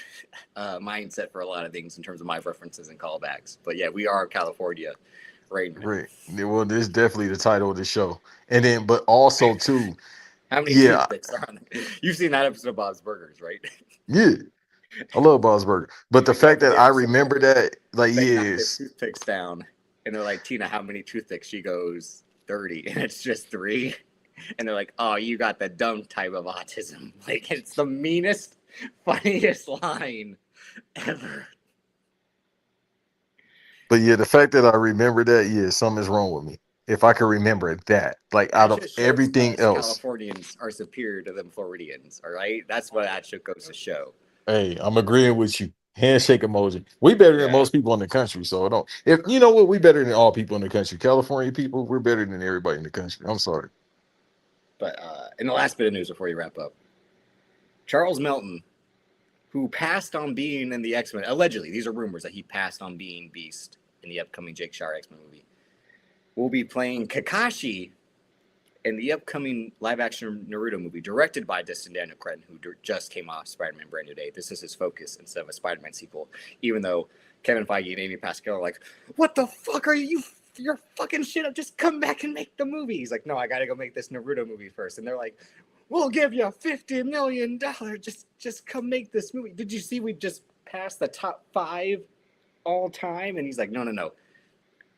mindset for a lot of things in terms of my references and callbacks. But yeah, we are California Rain Man. Right. Yeah, well, this is definitely the title of the show. And then, but also too, How many yeah, toothpicks are on it? You've seen that episode of Bob's Burgers, right? yeah, I love Bob's Burger. But the They go up fact to that the I episode, remember that, like, they knock their yes, toothpicks down, and they're like, Tina, how many toothpicks? She goes, 30, and it's just 3. And they're like, oh, you got the dumb type of autism. Like, it's the meanest, funniest line ever. but yeah, the fact that I remember that, yeah, something's wrong with me. If I can remember that, like That out of just shows everything us else, Californians are superior to them Floridians, all right? That's what that shit goes to show. hey, I'm agreeing with you. Handshake emoji. We better than Yeah. most people in the country, so don't. If you know what, we better than all people in the country. California people, we're better than everybody in the country. I'm sorry. But in the last bit of news before you wrap up, Charles Melton, who passed on being in the X-Men, allegedly, these are rumors that he passed on being Beast in the upcoming Jake Shire X-Men movie, will be playing Kakashi in the upcoming live-action Naruto movie, directed by Destin Daniel Cretton, who just came off Spider-Man Brand New Day. This is his focus instead of a Spider-Man sequel, even though Kevin Feige and Amy Pascal are like, what the fuck are you? You're fucking shit up. Just come back and make the movie. He's like, no, I got to go make this Naruto movie first. And they're like, we'll give you $50 million. Just come make this movie. Did you see we just passed the top 5 all time? And he's like, no.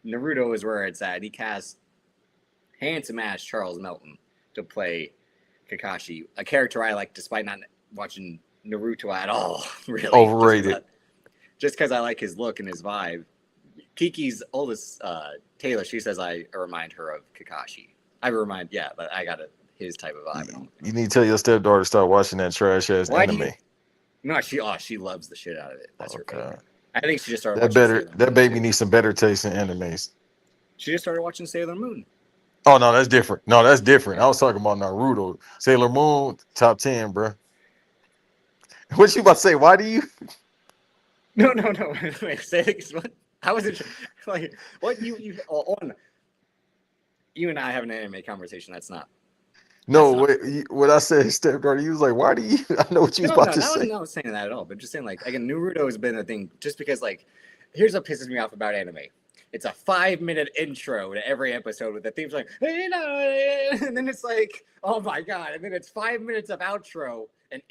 Naruto is where it's at. He cast handsome ass Charles Melton to play Kakashi, a character I like despite not watching Naruto at all. Really, Overrated. just because I like his look and his vibe. Kiki's oldest, Taylor, she says I remind her of Kakashi. But I got his type of vibe. You need to tell your stepdaughter to start watching that trash ass Why do anime. you? No, she loves the shit out of it. That's her favorite. I think she just started That watching better. Sailor That Moon, baby too. needs some better taste in animes. She just started watching Sailor Moon. Oh no, that's different. No, that's different. I was talking about Naruto, Sailor Moon, top 10, bro. What you about to say? Why do you? No. Wait, say it. What? How was it? Like what on? You and I have an anime conversation. That's not. No, what I said, stepdaughter. You was like, why do you? I know what you was about to say. I wasn't saying that at all. But just saying, like, again, Naruto has been a thing. Just because, like, here's what pisses me off about anime. It's a 5-minute intro to every episode with the themes like, and then it's like, oh my god, and then it's 5 minutes of outro and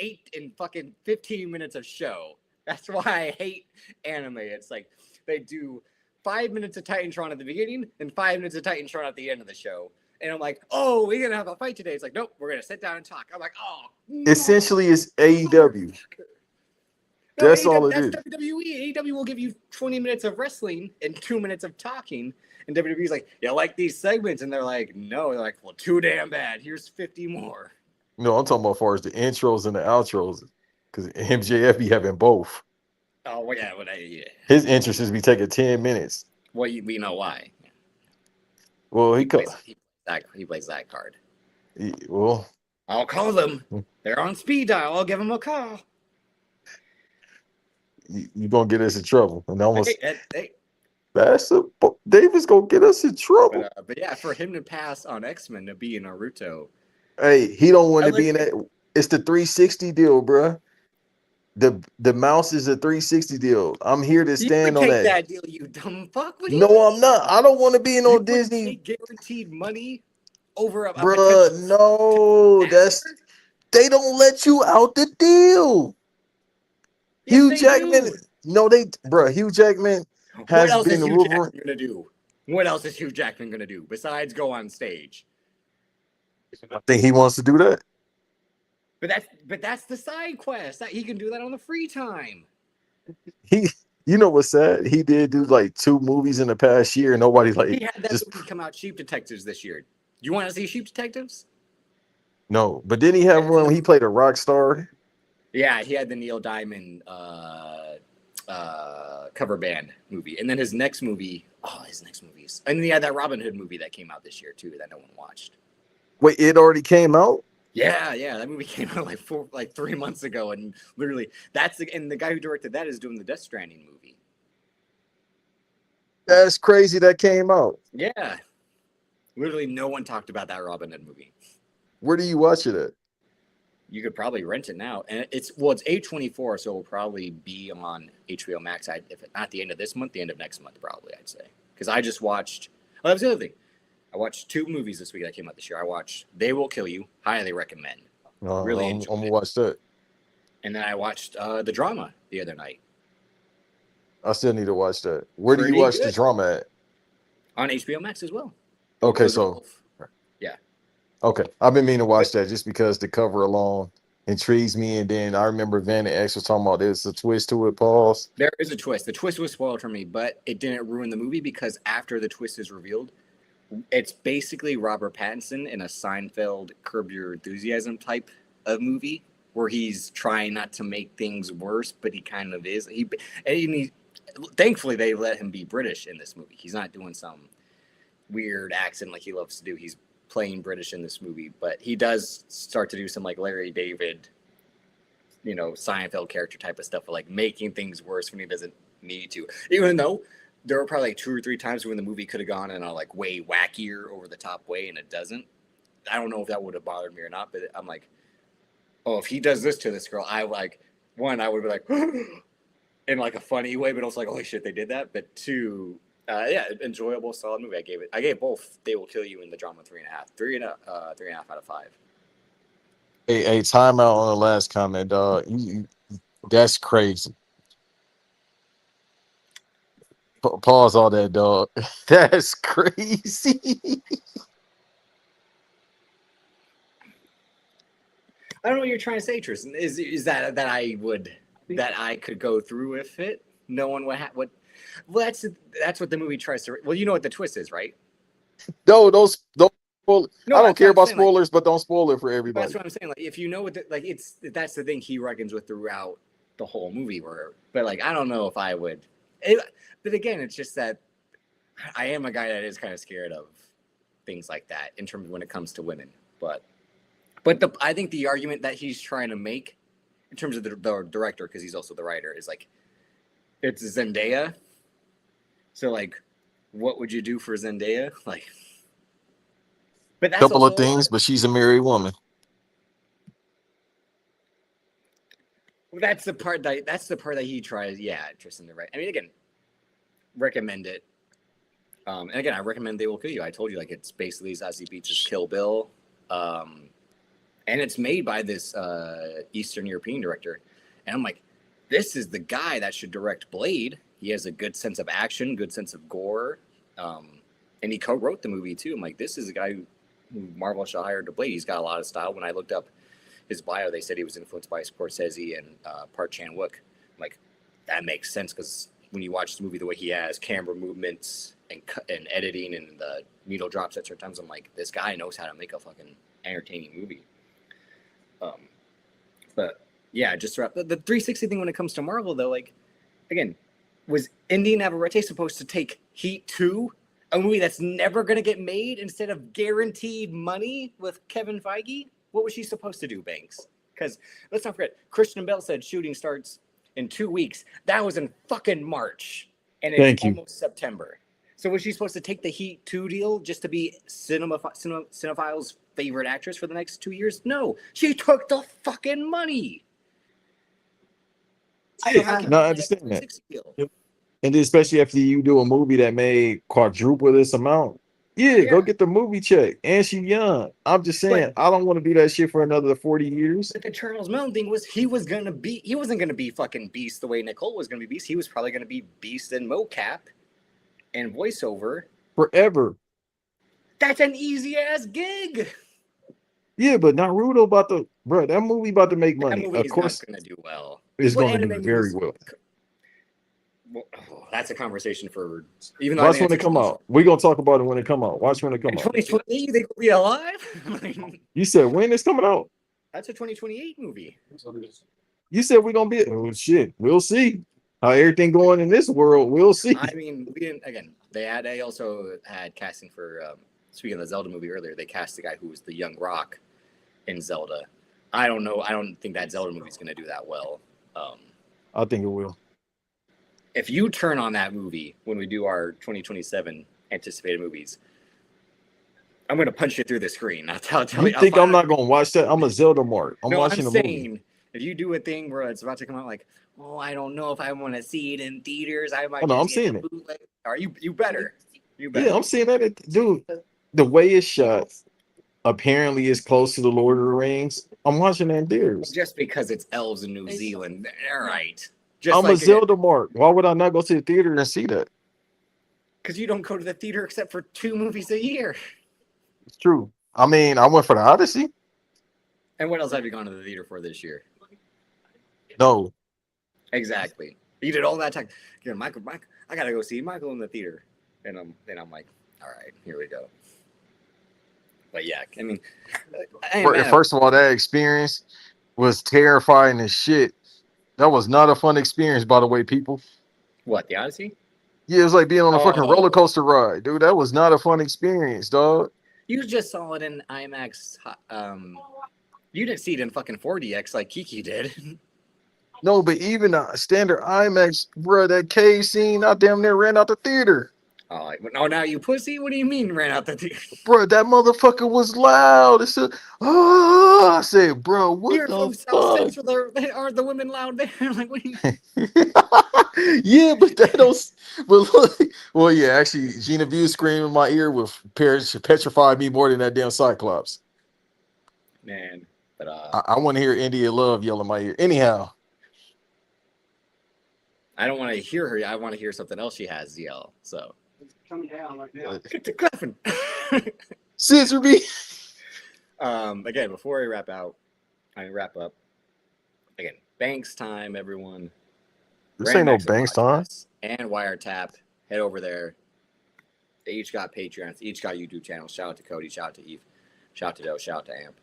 15 minutes of show. That's why I hate anime. It's like they do 5 minutes of Titantron at the beginning and 5 minutes of Titantron at the end of the show. And I'm like, oh, we're gonna have a fight today. It's like, nope, we're gonna sit down and talk. I'm like, oh, no. Essentially, it's AEW. No, That's AEW, all it that's is. WWE. AEW will give you 20 minutes of wrestling and 2 minutes of talking. And WWE's like, you like these segments? And they're like, no. They're like, well, too damn bad. Here's 50 more. No, I'm talking about as far as the intros and the outros, because MJF be having both. Oh, well, yeah. His interest is be taking 10 minutes. Well, we know why. Well, he plays that card. Well, I'll call them. They're on speed dial. I'll give them a call. You're gonna get us in trouble. And almost hey. David's gonna get us in trouble. But yeah, for him to pass on X-Men to be in Naruto. Hey, he don't want to be in that. It's the 360 deal, bro. The mouse is a 360 deal. I'm here to stand on that. Take that deal, you dumb fuck. No, I'm not. I don't want to be in on Disney. Guaranteed money over a bruh. No, they don't let you out the deal. Yes, Hugh Jackman. Do. No, Hugh Jackman has what else been is Hugh Jackman gonna do? What else is Hugh Jackman gonna do besides go on stage? I think he wants to do that. But that's the side quest. That he can do that on the free time. You know what's sad? He did do like 2 movies in the past year. Nobody like he had that movie come out, Sheep Detectives, this year. You want to see Sheep Detectives? No, but didn't he have one when he played a rock star? Yeah, he had the Neil Diamond cover band movie, and then his next movies, and he had that Robin Hood movie that came out this year too that no one watched. Wait, it already came out? Yeah, that movie came out like 3 months ago, and literally and the guy who directed that is doing the Death Stranding movie. That's crazy that came out. Yeah, literally no one talked about that Robin Hood movie. Where do you watch it at? You could probably rent it now, and it's A24, so it'll probably be on HBO Max. If not the end of this month, the end of next month, probably I'd say. Because I just watched. Oh, that was the other thing. I watched 2 movies this week that came out this year. I watched They Will Kill You, highly recommend. Really enjoyed I'm gonna watch that. And then I watched the drama the other night. I still need to watch that. Where do you watch the drama at? On HBO Max as well. Okay, so yeah. Okay, I've been meaning to watch that just because the cover alone intrigues me, and then I remember Van and X was talking about there's a twist to it. Pause. There is a twist. The twist was spoiled for me, but it didn't ruin the movie because after the twist is revealed, it's basically Robert Pattinson in a Seinfeld Curb Your Enthusiasm type of movie where he's trying not to make things worse, but he kind of is. Thankfully, they let him be British in this movie. He's not doing some weird accent like he loves to do. He's playing British in this movie, but he does start to do some like Larry David, Seinfeld character type of stuff, of like making things worse when he doesn't need to. Even though there were probably like 2 or 3 times when the movie could have gone in a like way wackier, over the top way, and it doesn't. I don't know if that would have bothered me or not, but I'm like, oh, if he does this to this girl, I would be like, in like a funny way, but also like, holy shit, they did that. But 2, enjoyable, solid movie. I gave both They Will Kill You and the drama 3.5. 3.5 out of 5. Hey, time out on the last comment, dog. That's crazy. Pause all that, dog. That's crazy. I don't know what you're trying to say, Tristan. Is that I could go through with it? No one would what? Well, that's what the movie tries to. Well, you know what the twist is, right? No, those don't. I No, don't that's what care I'm about saying. Like, spoilers, but don't spoil it for that's everybody. what I'm saying. Like, if you know what, that's the thing he reckons with throughout the whole movie. But like, I don't know if I would. But again, it's just that I am a guy that is kind of scared of things like that in terms of when it comes to women. But I think the argument that he's trying to make in terms of the director, because he's also the writer, is like it's Zendaya. So like, what would you do for Zendaya? Like, but that's Couple also of a lot. things, but she's a married woman. That's the part that he tries. Yeah, Tristan, to write. I mean, again, recommend it. And again, I recommend They Will Kill You. I told you, like, it's basically Zazie Beetz' Kill Bill. And it's made by this Eastern European director. And I'm like, this is the guy that should direct Blade. He has a good sense of action, good sense of gore. And he co-wrote the movie, too. I'm like, this is a guy who Marvel should hire to Blade. He's got a lot of style. When I looked up his bio, they said he was influenced by Scorsese and Park Chan-wook. I'm like, that makes sense because when you watch the movie, the way he has camera movements and editing and the needle drops at certain times, I'm like, this guy knows how to make a fucking entertaining movie. But yeah, just the 360 thing when it comes to Marvel, though, like, again, was Indy Navarrete supposed to take Heat 2, a movie that's never going to get made, instead of guaranteed money with Kevin Feige? What was she supposed to do, Banks? Because let's not forget, Christian Bale said shooting starts in 2 weeks. That was in fucking March, and it's almost September. So was she supposed to take the Heat 2 deal just to be cinephiles' favorite actress for the next 2 years? No, she took the fucking money. So how can I understand that. Yep. And especially after you do a movie that made quadruple this amount, go get the movie check. And she young. I'm just saying, I don't want to do that shit for another 40 years. But the Charles Melton thing was he wasn't gonna be fucking Beast the way Nicole was gonna be Beast. He was probably gonna be Beast in mocap and voiceover forever. That's an easy ass gig. Yeah, but Naruto that movie about to make money. That movie's of course, not gonna do well. It's going to do very well. That's a conversation for even though watch when it come out. We're gonna talk about it when it come out. Watch when it come out. 2028, you think we'll be alive? You said when it's coming out? That's a 2028 movie. You said we're gonna be shit. We'll see how everything going in this world. We'll see. I mean, we didn't again. They also had casting for speaking of the Zelda movie earlier. They cast the guy who was the young Rock in Zelda. I don't know. I don't think that Zelda movie is gonna do that well. I think it will. If you turn on that movie when we do our 2027 anticipated movies, I'm going to punch you through the screen. I'll tell you. You think I'm not going to watch that? I'm a Zelda mark. I'm watching the movie. If you do a thing where it's about to come out, like, oh, I don't know if I want to see it in theaters. I might. I'm seeing it. Are you better? You better. Yeah, I'm seeing that, dude. The way it's shot apparently is close to the Lord of the Rings. I'm watching that in theaters. Just because it's elves in New Zealand, all right. I'm a Zelda mark. Why would I not go to the theater and see that? Because you don't go to the theater except for 2 movies a year. It's true. I mean, I went for the Odyssey. And what else have you gone to the theater for this year? No. Exactly. You did all that time. You know, Michael, I gotta go see Michael in the theater. And I'm like, all right, here we go. But yeah, I mean, first of all, that experience was terrifying as shit. That was not a fun experience, by the way, people. What, the Odyssey? Yeah, it was like being on a fucking roller coaster ride, dude. That was not a fun experience, dog. You just saw it in IMAX. You didn't see it in fucking 4DX like Kiki did. No, but even a standard IMAX, bro, that cave scene, I damn near ran out the theater. Oh, now you pussy? What do you mean ran out the theater? Bro, that motherfucker was loud. It said, oh, I said, bro, what You're the from fuck? South Central. Are the women loud there? Like, what do you Yeah, but that don't. But look, well, yeah, actually, Genevieve screaming in my ear would petrify me more than that damn Cyclops. Man, but I want to hear India Love yell in my ear. Anyhow, I don't want to hear her. I want to hear something else she has yell. So coming down like that. get to clapping. Scissor me. Again, before we wrap out, wrap up. Again, Banks time, everyone. This ain't no Banks time. And Wiretap. Head over there. They each got Patreons. Each got YouTube channels. Shout out to Cody. Shout out to Eve. Shout out to Doe. Shout out to Amp.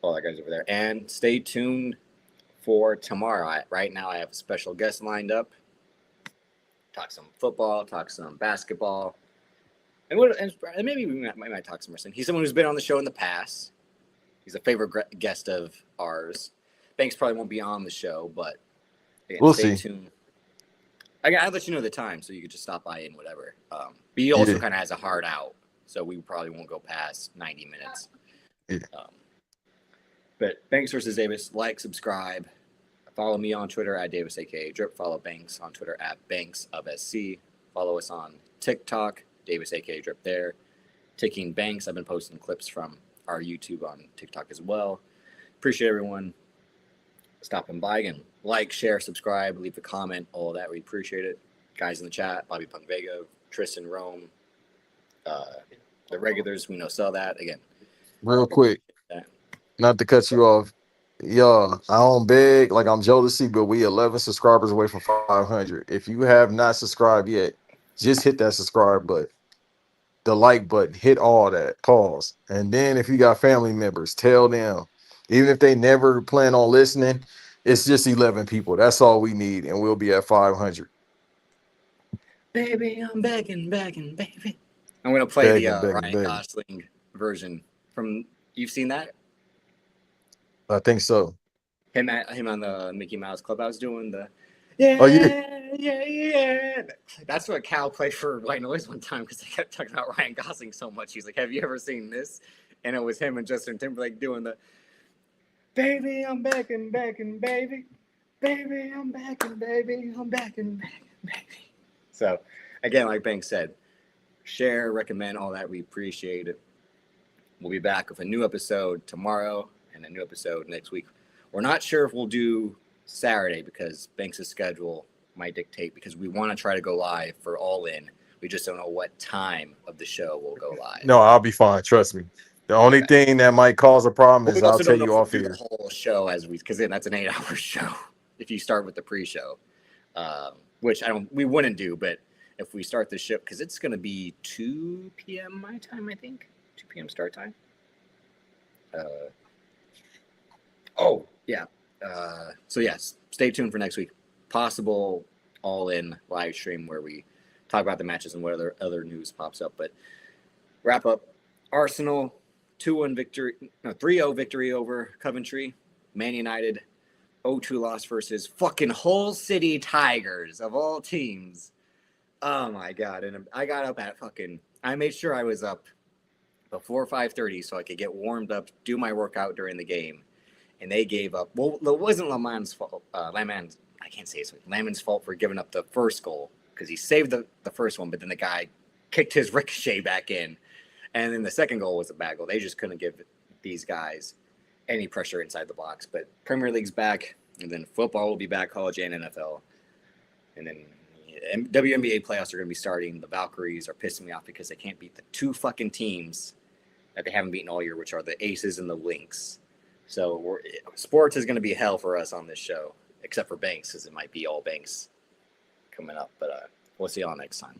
All that guys over there. And stay tuned for tomorrow. Right now, I have a special guest lined up. Talk some football. Talk some basketball. And maybe we might talk some wrestling. He's someone who's been on the show in the past. He's a favorite guest of ours. Banks probably won't be on the show, but again, we'll stay see. tuned. I'll let you know the time, so you could just stop by and whatever. But he also kind of has a hard out, so we probably won't go past 90 minutes. Yeah. But Banks versus Davis, like, subscribe. Follow me on Twitter at Davis, aka Drip. Follow Banks on Twitter at Banks of SC. Follow us on TikTok, Davis, aka Drip there. Ticking Banks. I've been posting clips from our YouTube on TikTok as well. Appreciate everyone stopping by. Again, like, share, subscribe, leave a comment, all that. We appreciate it. Guys in the chat, Bobby Punk Vega, Tristan Rome, the regulars, we know sell that. Again, real quick, not to cut you off. Y'all, I don't beg like I'm jealousy, but we 11 subscribers away from 500. If you have not subscribed yet, just hit that subscribe button, the like button, hit all that, pause. And then if you got family members, tell them. Even if they never plan on listening, it's just 11 people. That's all we need, and we'll be at 500. Baby, I'm begging, baby. I'm going to play Ryan Gosling version from, you've seen that? I think so. Him on the Mickey Mouse Clubhouse doing the yeah. That's what Cal played for White Noise one time because they kept talking about Ryan Gosling so much. He's like, "Have you ever seen this?" And it was him and Justin Timberlake doing the "Baby, I'm back and baby, baby, I'm back and baby, I'm back and baby." So again, like Banks said, share, recommend, all that. We appreciate it. We'll be back with a new episode tomorrow and a new episode next week. We're not sure if we'll do Saturday because Banks' schedule might dictate, because we want to try to go live for All In. We just don't know what time of the show we'll go live. No, I'll be fine. Trust me. The only thing that might cause a problem is I'll tell you off here. The whole show because then that's an 8-hour show if you start with the pre-show, which we wouldn't do. But if we start the show, because it's going to be 2 p.m. my time, I think 2 p.m. start time. So yes, stay tuned for next week. Possible All-In live stream where we talk about the matches and what other news pops up. But wrap up. Arsenal 2-1 victory, 3-0 victory over Coventry. Man United 0-2 loss versus fucking Hull City Tigers of all teams. Oh my god! And I got up at I made sure I was up before 5:30 so I could get warmed up, do my workout during the game. And they gave up. Well, it wasn't Laman's fault. Laman's fault for giving up the first goal because he saved the first one, but then the guy kicked his ricochet back in. And then the second goal was a bad goal. They just couldn't give these guys any pressure inside the box. But Premier League's back, and then football will be back, college and NFL. And then WNBA playoffs are going to be starting. The Valkyries are pissing me off because they can't beat the two fucking teams that they haven't beaten all year, which are the Aces and the Lynx. So sports is going to be hell for us on this show, except for Banks, because it might be all Banks coming up. But we'll see y'all next time.